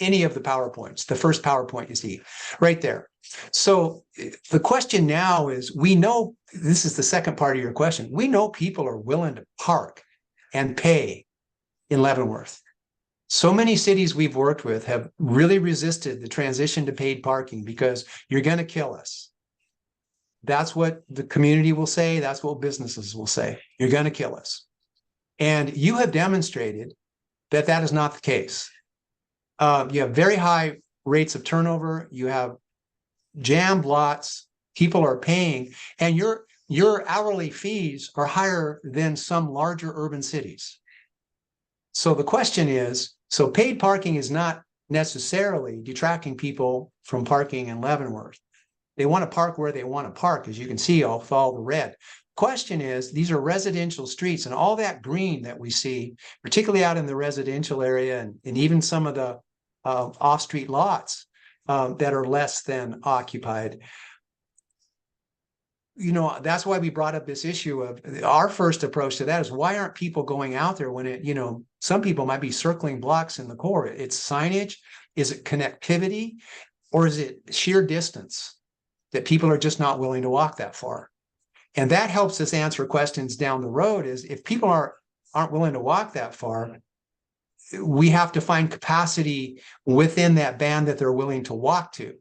any of the PowerPoints, the first PowerPoint you see right there. So the question now is, we know, this is the second part of your question, we know people are willing to park and pay in Leavenworth. So many cities we've worked with have really resisted the transition to paid parking because you're going to kill us. That's what the community will say. That's what businesses will say. You're going to kill us. And you have demonstrated that that is not the case. You have very high rates of turnover. You have jammed lots. People are paying, and your hourly fees are higher than some larger urban cities. So the question is, so paid parking is not necessarily detracting people from parking in Leavenworth. They want to park where they want to park, as you can see off all the red. question is, these are residential streets, and all that green that we see, particularly out in the residential area and even some of the off-street lots that are less than occupied. You know, that's why we brought up this issue of our first approach to that is, why aren't people going out there when it, you know, some people might be circling blocks in the core. It's signage, is it connectivity, or is it sheer distance that people are just not willing to walk that far? And that helps us answer questions down the road. Is if people aren't willing to walk that far, we have to find capacity within that band that they're willing to walk to.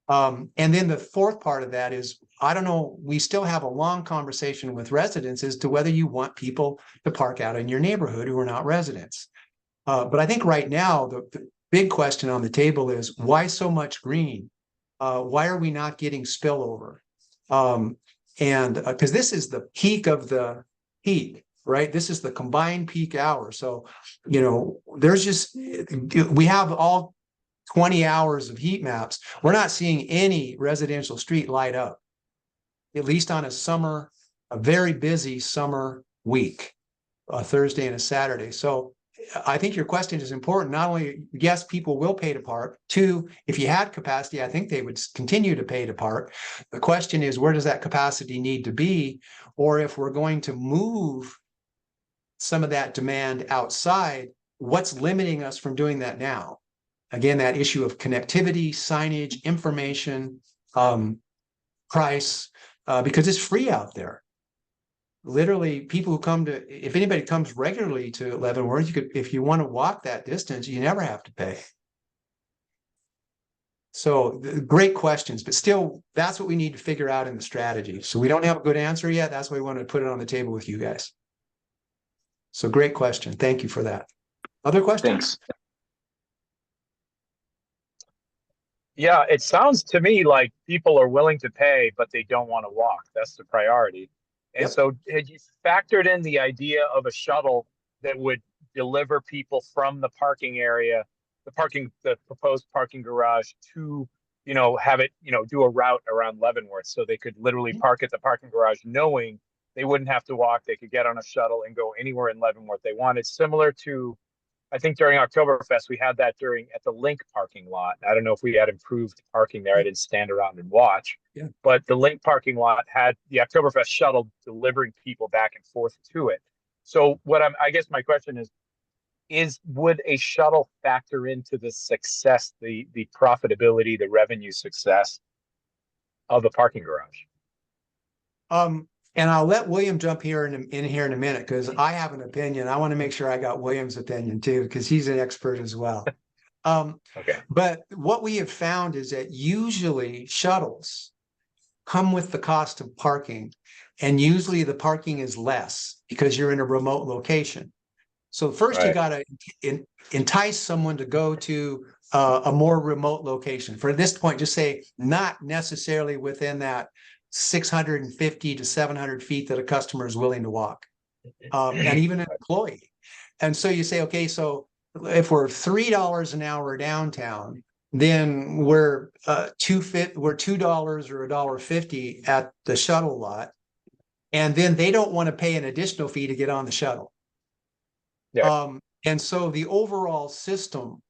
And then the fourth part of that is, I don't know, we still have a long conversation with residents as to whether you want people to park out in your neighborhood who are not residents. But I think right now, the big question on the table is, why so much green? Why are we not getting spillover? And because this is the peak of the heat, right? This is the combined peak hour. So, you know, there's just, we have all 20 hours of heat maps. We're not seeing any residential street light up, at least on a very busy summer week, a Thursday and a Saturday. So I think your question is important. Not only, yes, people will pay to park. Two, if you had capacity, I think they would continue to pay to park. The question is, where does that capacity need to be? Or if we're going to move some of that demand outside, what's limiting us from doing that now? Again, that issue of connectivity, signage, information, price, because it's free out there. Literally, people who come to, if anybody comes regularly to Leavenworth, you could, if you want to walk that distance, you never have to pay. So great questions, but still, that's what we need to figure out in the strategy. So we don't have a good answer yet. That's why we wanted to put it on the table with you guys. So great question. Thank you for that. Other questions? Thanks. Yeah, it sounds to me like people are willing to pay, but they don't want to walk. That's the priority. And Yep. so had you factored in the idea of a shuttle that would deliver people from the parking area, the proposed parking garage to, you know, have it, you know, do a route around Leavenworth so they could literally park at the parking garage knowing they wouldn't have to walk. They could get on a shuttle and go anywhere in Leavenworth they wanted. Similar to, I think during Oktoberfest, we had that at the Link parking lot. I don't know if we had improved parking there. I didn't stand around and watch. Yeah. But the Link parking lot had the Oktoberfest shuttle delivering people back and forth to it. So I guess my question is would a shuttle factor into the success, the profitability, the revenue success of the parking garage? And I'll let William jump here in here in a minute, because I have an opinion. I want to make sure I got William's opinion too, because he's an expert as well. Okay. But what we have found is that usually shuttles come with the cost of parking, and usually the parking is less because you're in a remote location. So first you got to entice someone to go to a more remote location. For this point, just say not necessarily within that 650 to 700 feet that a customer is willing to walk, and even an employee. And so you say, okay, so if we're $3 an hour downtown, then we're $2 or $1.50 at the shuttle lot, and then they don't want to pay an additional fee to get on the shuttle. Yeah. And so the overall system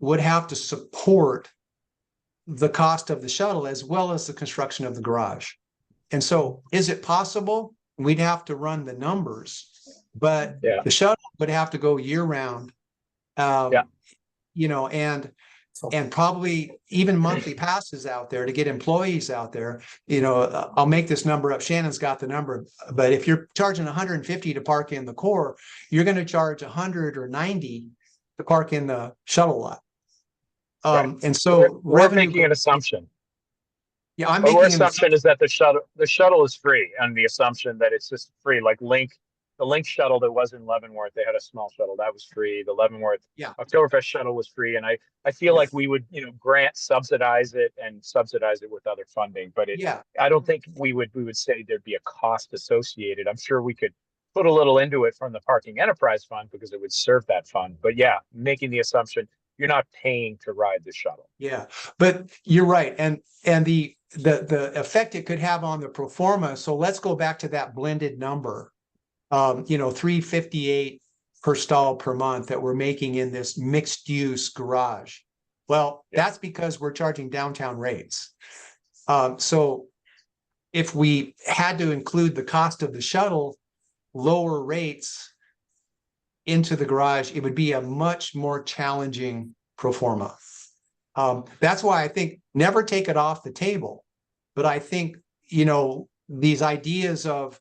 would have to support the cost of the shuttle as well as the construction of the garage. And so is it possible? We'd have to run the numbers, but the shuttle would have to go year round. You know, and probably even monthly passes out there to get employees out there. You know, I'll make this number up. Shannon's got the number, but if you're charging $150 to park in the core, you're going to charge $100 or $90 to park in the shuttle lot. And so we're making an assumption. Yeah, I'm making making an assumption is that the shuttle is free, and the assumption that it's just free, like the Link shuttle that was in Leavenworth, they had a small shuttle that was free. The Leavenworth Oktoberfest shuttle was free, and I feel like we would, you know, subsidize it with other funding, but I don't think we would say there'd be a cost associated. I'm sure we could put a little into it from the Parking Enterprise Fund because it would serve that fund. But yeah, making the assumption you're not paying to ride the shuttle. Yeah, but you're right, and the the effect it could have on the pro forma. So let's go back to that blended number. $358 per stall per month that we're making in this mixed use garage. Well, that's because we're charging downtown rates. So if we had to include the cost of the shuttle, lower rates into the garage, it would be a much more challenging pro forma. That's why I think never take it off the table. But I think, these ideas of,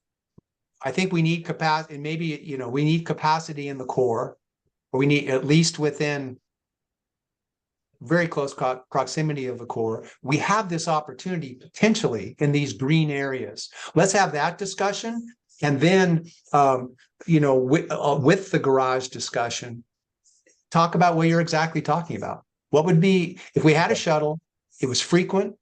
I think we need capacity, and maybe, we need capacity in the core, or we need at least within very close proximity of the core. We have this opportunity potentially in these green areas. Let's have that discussion. And then, with the garage discussion, talk about what you're exactly talking about. What would be, if we had a shuttle, it was frequent,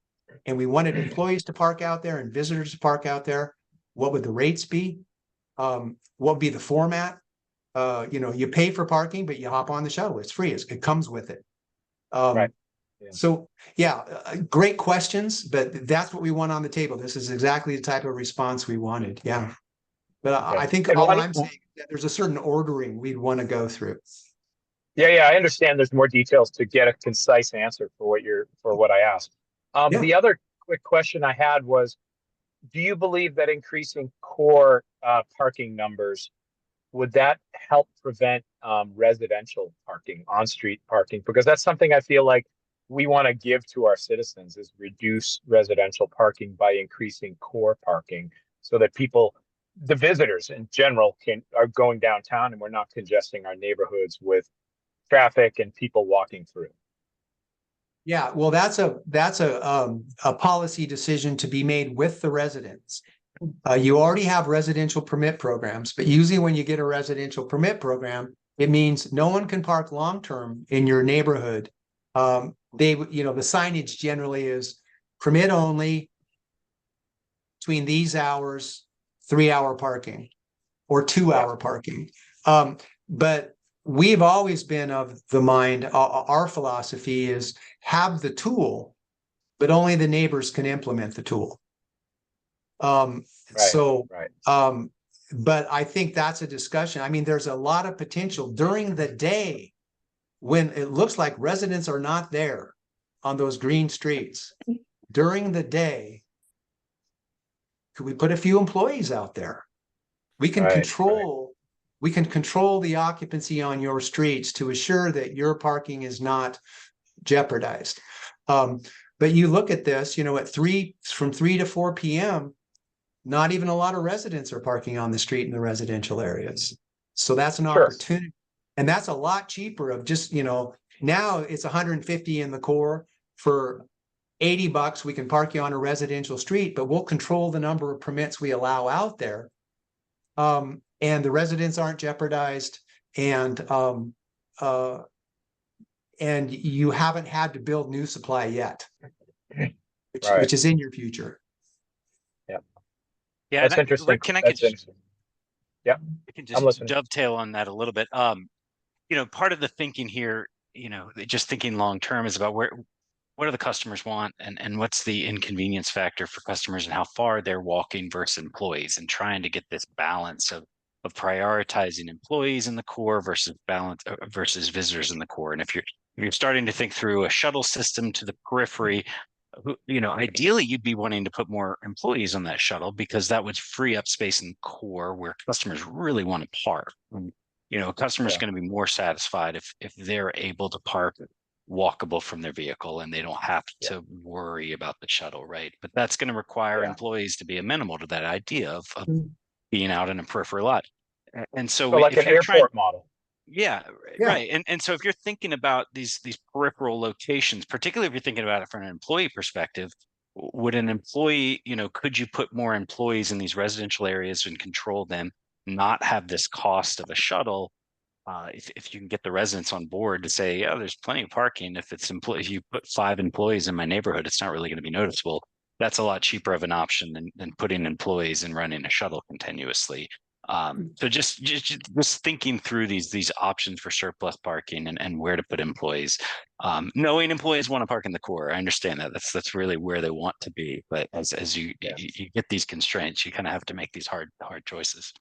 and we wanted employees to park out there and visitors to park out there, what would the rates be? What would be the format? You pay for parking, but you hop on the shuttle. It's free. It comes with it. Right. Yeah. So, great questions, but that's what we want on the table. This is exactly the type of response we wanted. Yeah. But I think And all one- I'm saying is that there's a certain ordering we'd want to go through. Yeah, I understand there's more details to get a concise answer for what I asked. Yeah. The other quick question I had was, do you believe that increasing core parking numbers, would that help prevent residential parking, on-street parking? Because that's something I feel like we want to give to our citizens, is reduce residential parking by increasing core parking, so that the visitors in general, are going downtown, and we're not congesting our neighborhoods with traffic and people walking through. Yeah, well, that's a policy decision to be made with the residents. You already have residential permit programs, but usually when you get a residential permit program, it means no one can park long-term in your neighborhood. The signage generally is permit only between these hours, 3-hour parking or 2-hour parking. But we've always been of the mind, our philosophy is have the tool, but only the neighbors can implement the tool. But I think that's a discussion. I mean, there's a lot of potential during the day when it looks like residents are not there on those green streets. During the day, could we put a few employees out there? We can control the occupancy on your streets to assure that your parking is not jeopardized. But you look at this, from 3 to 4 p.m., not even a lot of residents are parking on the street in the residential areas. So that's an opportunity. And that's a lot cheaper of just, now it's 150 in the core. For $80, we can park you on a residential street, but we'll control the number of permits we allow out there. And the residents aren't jeopardized, and you haven't had to build new supply yet, which is in your future. Yeah, That's interesting. Interesting. Yeah, I can just dovetail on that a little bit. Part of the thinking here, just thinking long term, is about what do the customers want, and what's the inconvenience factor for customers, and how far they're walking versus employees, and trying to get this balance of prioritizing employees in the core versus visitors in the core. And if you're starting to think through a shuttle system to the periphery, ideally you'd be wanting to put more employees on that shuttle, because that would free up space in the core where customers really want to park. A customer is going to be more satisfied if they're able to park walkable from their vehicle and they don't have to worry about the shuttle, right? But that's going to require employees to be amenable to that idea of being out in a peripheral lot. And so like an airport model. Yeah, right. And so if you're thinking about these peripheral locations, particularly if you're thinking about it from an employee perspective, would an employee, could you put more employees in these residential areas and control them, not have this cost of a shuttle? If you can get the residents on board to say, there's plenty of parking. If you put 5 employees in my neighborhood, it's not really going to be noticeable. That's a lot cheaper of an option than putting employees and running a shuttle continuously. So just thinking through these options for surplus parking and where to put employees. Knowing employees want to park in the core, I understand that. That's really where they want to be. But as you get these constraints, you kind of have to make these hard choices.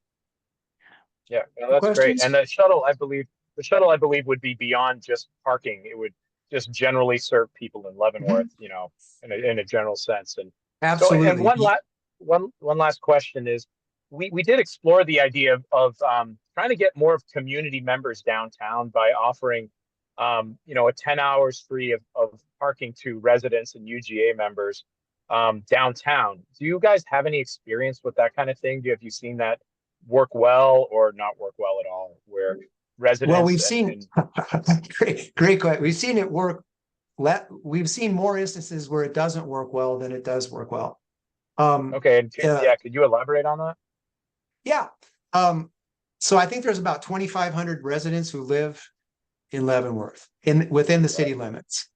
Yeah, no, that's great. Questions? And the shuttle, I believe, would be beyond just parking. It would just generally serve people in Leavenworth, you know, in a general sense. And so, and Absolutely. one last question is, we did explore the idea of trying to get more of community members downtown by offering, you know, a 10 hours free of parking to residents and UGA members downtown. Do you guys have any experience with that kind of thing? Have you seen that work well or not work well at all, where residents Well, we've seen great question. We've seen it work. We've seen more instances where it doesn't work well than it does work well. Okay, and could you elaborate on that? Yeah. So I think there's about 2,500 residents who live in Leavenworth within the city limits.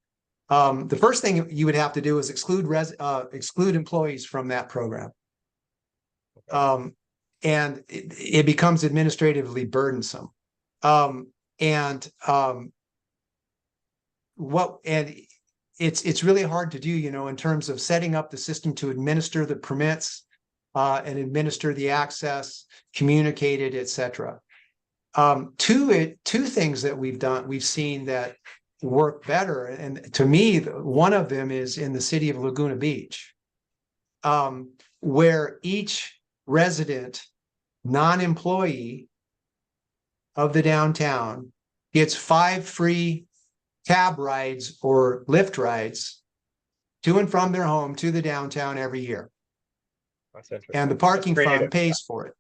The first thing you would have to do is exclude employees from that program. And it becomes administratively burdensome. It's really hard to do, you know, in terms of setting up the system to administer the permits and administer the access, communicate it, etc. Two things that we've seen that work better, and to me, one of them is in the city of Laguna Beach, where each resident, non-employee of the downtown gets 5 free cab rides or Lyft rides to and from their home to the downtown every year. That's interesting. And the parking That's fund creative. pays for it.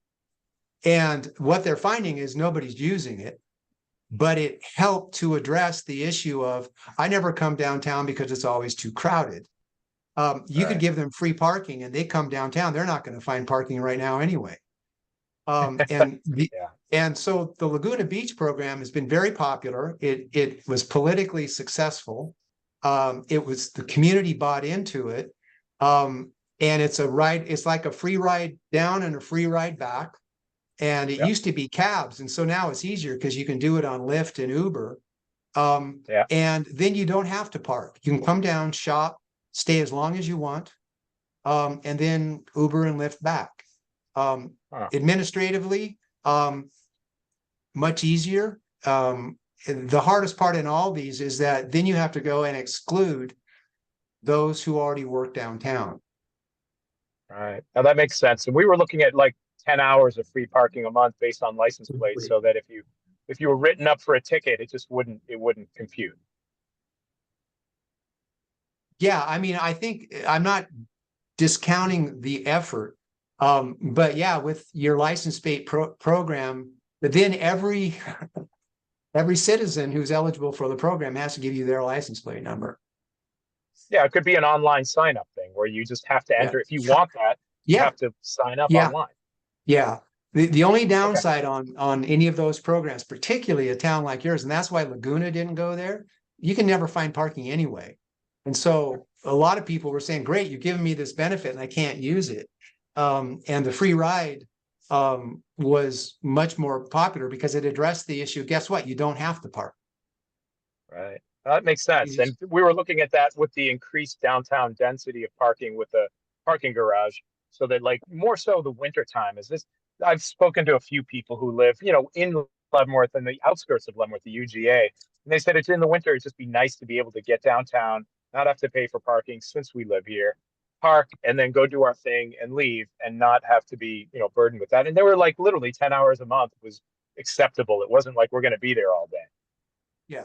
And what they're finding is nobody's using it, but it helped to address the issue of, I never come downtown because it's always too crowded. You could give them free parking and they come downtown, they're not going to find parking right now anyway. And so the Laguna Beach program has been very popular. It was politically successful. The community bought into it. And it's like a free ride down and a free ride back. And it used to be cabs. And so now it's easier because you can do it on Lyft and Uber. And then you don't have to park. You can come down, shop, stay as long as you want, and then Uber and Lyft back. Administratively, much easier. The hardest part in all these is that then you have to go and exclude those who already work downtown. Right. Now that makes sense. And we were looking at like 10 hours of free parking a month based on license plates, so that if you were written up for a ticket, it wouldn't compute. Yeah, I mean, I think I'm not discounting the effort. But yeah, with your license plate program, but then every citizen who's eligible for the program has to give you their license plate number. Yeah, it could be an online sign up thing where you just have to enter. If you want that, you have to sign up online. Yeah. The only downside on any of those programs, particularly a town like yours, and that's why Laguna didn't go there, you can never find parking anyway. And so a lot of people were saying, great, you're giving me this benefit and I can't use it. And the free ride was much more popular because it addressed the issue. Guess what? You don't have to park. Right. That makes sense. And we were looking at that with the increased downtown density of parking with the parking garage, so that like more so the winter time is this. I've spoken to a few people who live, you know, in Leavenworth and the outskirts of Leavenworth, the UGA, and they said it's in the winter. It'd just be nice to be able to get downtown, not have to pay for parking since we live here, park and then go do our thing and leave and not have to be, you know, burdened with that. And they were like literally 10 hours a month was acceptable. It wasn't like we're going to be there all day. Yeah.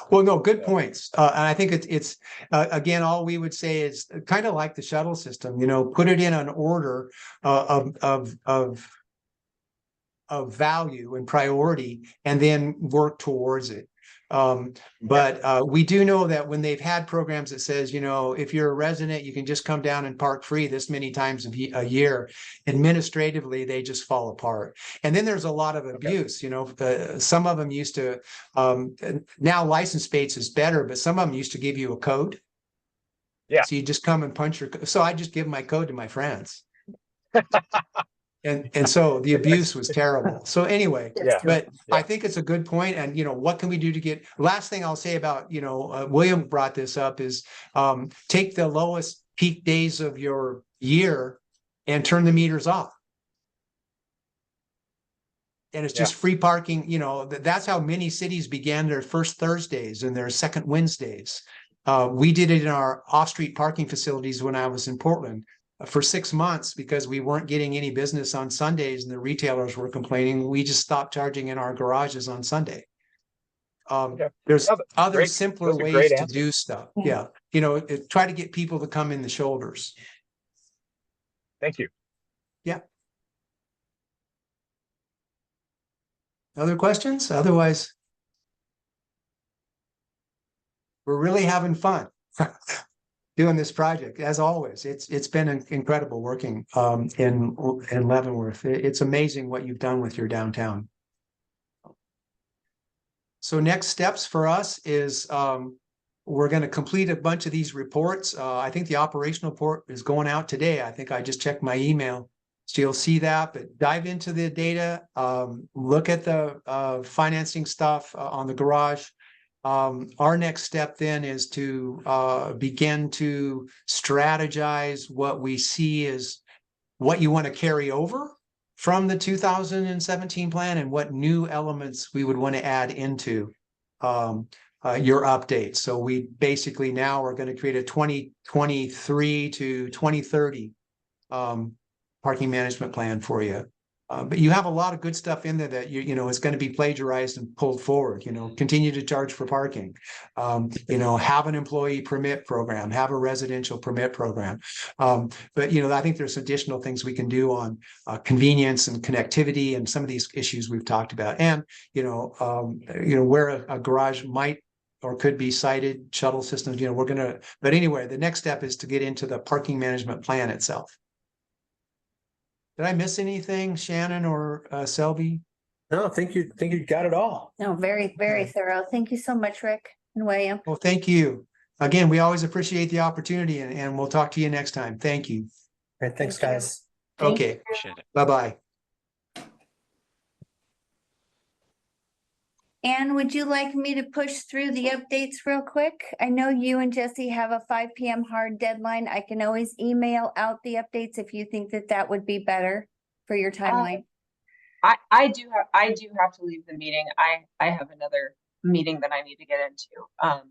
Well, no, good points. And I think it's again, all we would say is kind of like the shuttle system, you know, put it in an order of value and priority, and then work towards it. But we do know that when they've had programs that says, you know, if you're a resident, you can just come down and park free this many times a year, administratively, they just fall apart. And then there's a lot of abuse, you know, some of them used to, now license plates is better, but some of them used to give you a code. Yeah. So you just come and punch so I just give my code to my friends. And so the abuse was terrible. So anyway, Yeah. but Yeah. I think it's a good point. And, what can we do to get, last thing I'll say about, William brought this up is, take the lowest peak days of your year and turn the meters off. And it's just free parking, that's how many cities began their first Thursdays and their second Wednesdays. We did it in our off-street parking facilities when I was in Portland for 6 months because we weren't getting any business on Sundays and the retailers were complaining. We just stopped charging in our garages on Sunday. There's other great. simpler Those are ways great to answers. do stuff. Yeah. Try to get people to come in the shoulders. Thank you. Other questions? Otherwise, we're really having fun doing this project. As always, it's been incredible working in Leavenworth. It's amazing what you've done with your downtown. So next steps for us is we're going to complete a bunch of these reports. I think the operational report is going out today. I think I just checked my email. So you'll see that, but dive into the data, look at the financing stuff on the garage. Our next step then is to begin to strategize what we see as what you want to carry over from the 2017 plan and what new elements we would want to add into your update. So we basically now are going to create a 2023 to 2030 parking management plan for you. But you have a lot of good stuff in there that is going to be plagiarized and pulled forward. Continue to charge for parking. Have an employee permit program, have a residential permit program. But I think there's additional things we can do on convenience and connectivity and some of these issues we've talked about. And where a garage might or could be sited, shuttle systems. But anyway, the next step is to get into the parking management plan itself. Did I miss anything, Shannon or Selby? No, I think you got it all. No, very, very thorough. Thank you so much, Rick and William. Well, thank you. Again, we always appreciate the opportunity and we'll talk to you next time. Thank you. All right, thanks, Thank you. guys. Thank Okay, Appreciate it. bye-bye. Anne, would you like me to push through the updates real quick? I know you and Jesse have a 5 p.m. hard deadline. I can always email out the updates if you think that would be better for your timeline. I do have to leave the meeting. I have another meeting that I need to get into.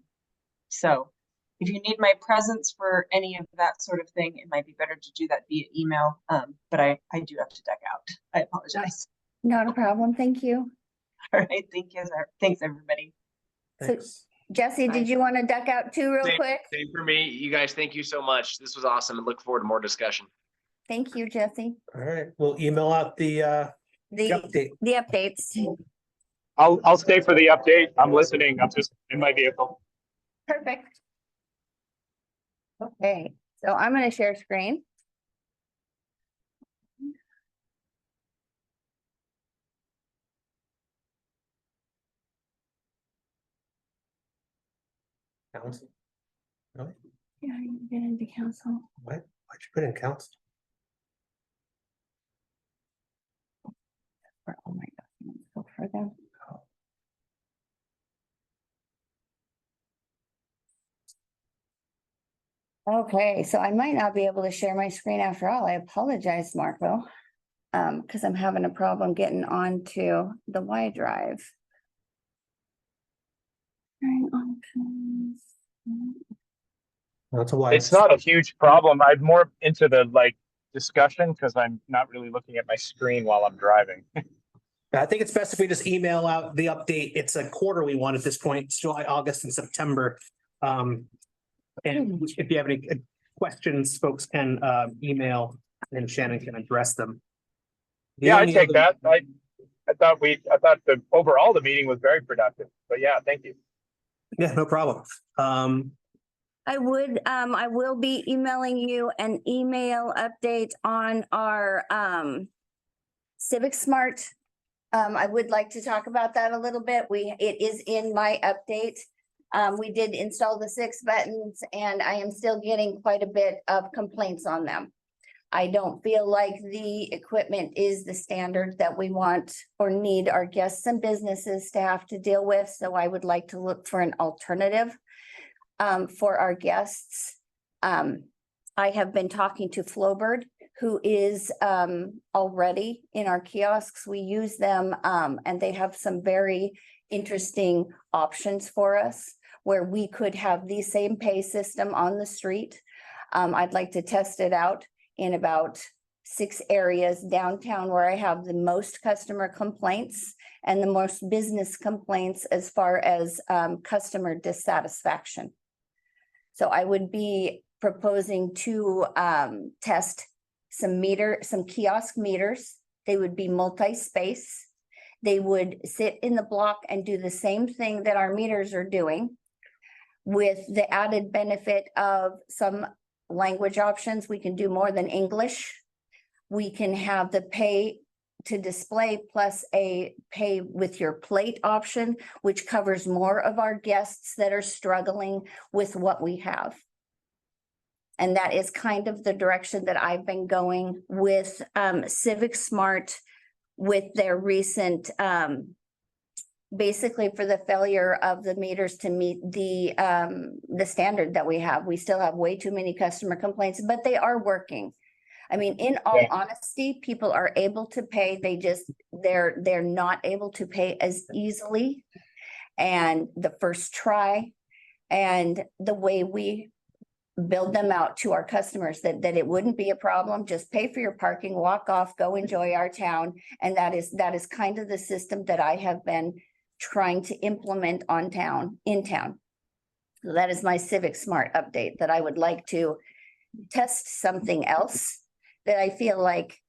So if you need my presence for any of that sort of thing, it might be better to do that via email. But I do have to duck out. I apologize. Not a problem. Thank you. All right. Thanks, everybody. Thanks. Jesse, did you want to duck out too real quick? Same for me. You guys, thank you so much. This was awesome and look forward to more discussion. Thank you, Jesse. All right, we'll email out the update. The updates. I'll stay for the update. I'm listening. I'm just in my vehicle. Perfect. Okay, so I'm going to share screen. Council. Really? Yeah, you can get into council. Why'd you put in council? For all my documents, go for them. Okay, so I might not be able to share my screen after all. I apologize, Marco. Because I'm having a problem getting onto the Y-Drive. That's a why. It's not a huge problem. I'm more into the discussion because I'm not really looking at my screen while I'm driving. I think it's best if we just email out the update. It's a quarterly one at this point. It's July, August, and September. And if you have any questions, folks can email and Shannon can address them. The Yeah, I only take other- that. I thought the overall the meeting was very productive, but yeah, thank you. Yeah, no problem. I will be emailing you an email update on our Civic Smart. I would like to talk about that a little bit. It is in my update. We did install the 6 buttons and I am still getting quite a bit of complaints on them. I don't feel like the equipment is the standard that we want or need our guests and businesses to have to deal with. So I would like to look for an alternative for our guests. I have been talking to Flowbird, who is already in our kiosks. We use them and they have some very interesting options for us where we could have the same pay system on the street. I'd like to test it out in about 6 areas downtown where I have the most customer complaints and the most business complaints as far as customer dissatisfaction. So I would be proposing to test some kiosk meters. They would be multi-space. They would sit in the block and do the same thing that our meters are doing, with the added benefit of some language options. We can do more than English. We can have the pay to display plus a pay with your plate option, which covers more of our guests that are struggling with what we have. And that is kind of the direction that I've been going with Civic Smart, with their recent basically for the failure of the meters to meet the standard that we have. We still have way too many customer complaints, but they are working. I mean, in all honesty, people are able to pay. They're not able to pay as easily. And the first try and the way we build them out to our customers, that it wouldn't be a problem. Just pay for your parking, walk off, go enjoy our town. And that is kind of the system that I have been trying to implement in town. So that is my Civic Smart update, that I would like to test something else that I feel like,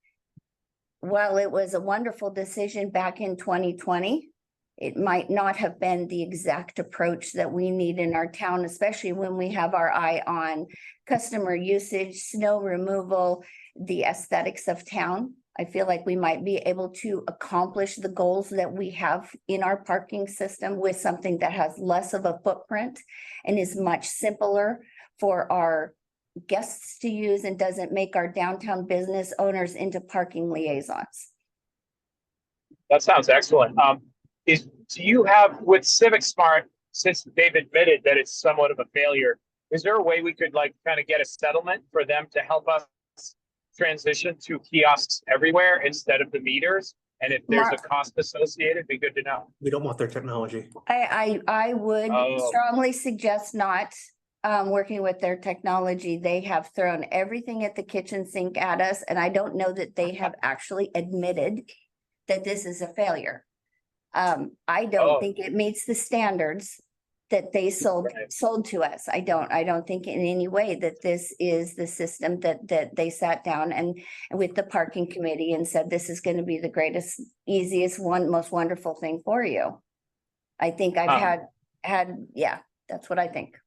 while it was a wonderful decision back in 2020, it might not have been the exact approach that we need in our town, especially when we have our eye on customer usage, snow removal, the aesthetics of town. I feel like we might be able to accomplish the goals that we have in our parking system with something that has less of a footprint and is much simpler for our guests to use and doesn't make our downtown business owners into parking liaisons. That sounds excellent. Do you have, with Civic Smart, since they've admitted that it's somewhat of a failure, is there a way we could kind of get a settlement for them to help us transition to kiosks everywhere instead of the meters? And if there's a cost associated, it'd be good to know. We don't want their technology. I would strongly suggest not working with their technology. They have thrown everything at the kitchen sink at us, and I don't know that they have actually admitted that this is a failure. I don't think it meets the standards that they sold to us. I don't think in any way that this is the system that they sat down and with the parking committee and said, this is going to be the greatest, easiest most wonderful thing for you. I think I've yeah, that's what I think.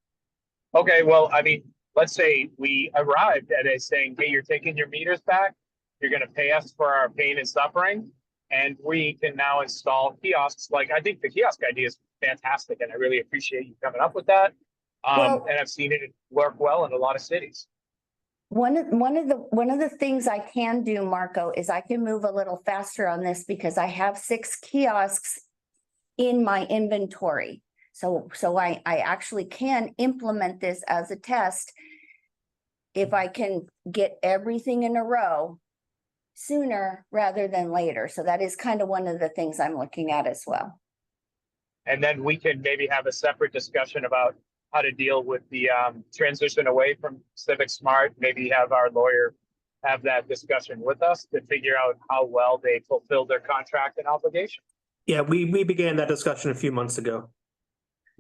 Okay, well, I mean, let's say we arrived at a saying, hey, you're taking your meters back. You're going to pay us for our pain and suffering. And we can now install kiosks. I think the kiosk idea is fantastic, and I really appreciate you coming up with that. And I've seen it work well in a lot of cities. One of the things I can do, Marco, is I can move a little faster on this because I have 6 kiosks in my inventory. So I actually can implement this as a test if I can get everything in a row sooner rather than later. So that is kind of one of the things I'm looking at as well. And then we can maybe have a separate discussion about how to deal with the transition away from Civic Smart. Maybe have our lawyer have that discussion with us to figure out how well they fulfill their contract and obligation. Yeah, we began that discussion a few months ago.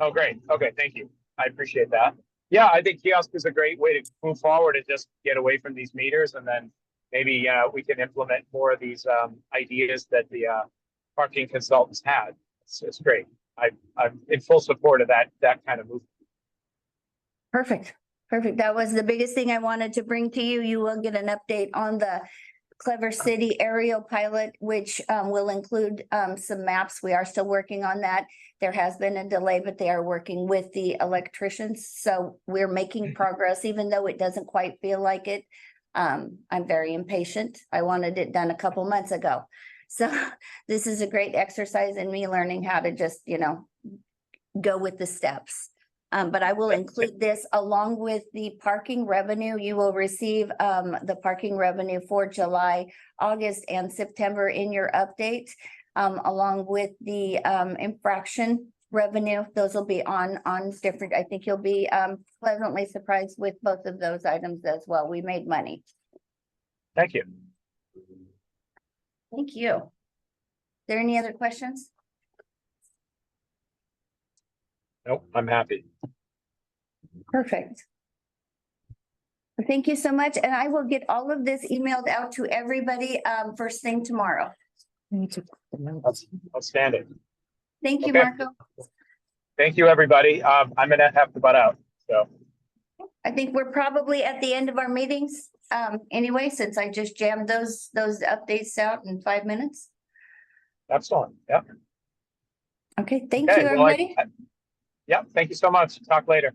Oh, great. Okay, thank you. I appreciate that. Yeah, I think kiosk is a great way to move forward and just get away from these meters, and then maybe we can implement more of these ideas that the parking consultants had. It's great. I'm in full support of that kind of movement. Perfect. That was the biggest thing I wanted to bring to you. You will get an update on the Clever City aerial pilot, which will include some maps. We are still working on that. There has been a delay, but they are working with the electricians. So we're making progress, even though it doesn't quite feel like it. I'm very impatient. I wanted it done a couple months ago. So this is a great exercise in me learning how to just, go with the steps. But I will include this along with the parking revenue. You will receive the parking revenue for July, August, and September in your update, along with the infraction revenue. Those will be on different. I think you'll be pleasantly surprised with both of those items as well. We made money. Thank you. Thank you. There any other questions? Nope, I'm happy. Perfect. Thank you so much. And I will get all of this emailed out to everybody first thing tomorrow. Outstanding. Thank you, Okay. Marco. Thank you, everybody. I'm gonna have to butt out, so. I think we're probably at the end of our meetings anyway, since I just jammed those updates out in 5 minutes. Excellent. Yeah. Okay, thank Okay, you, well, everybody. yeah, thank you so much. Talk later.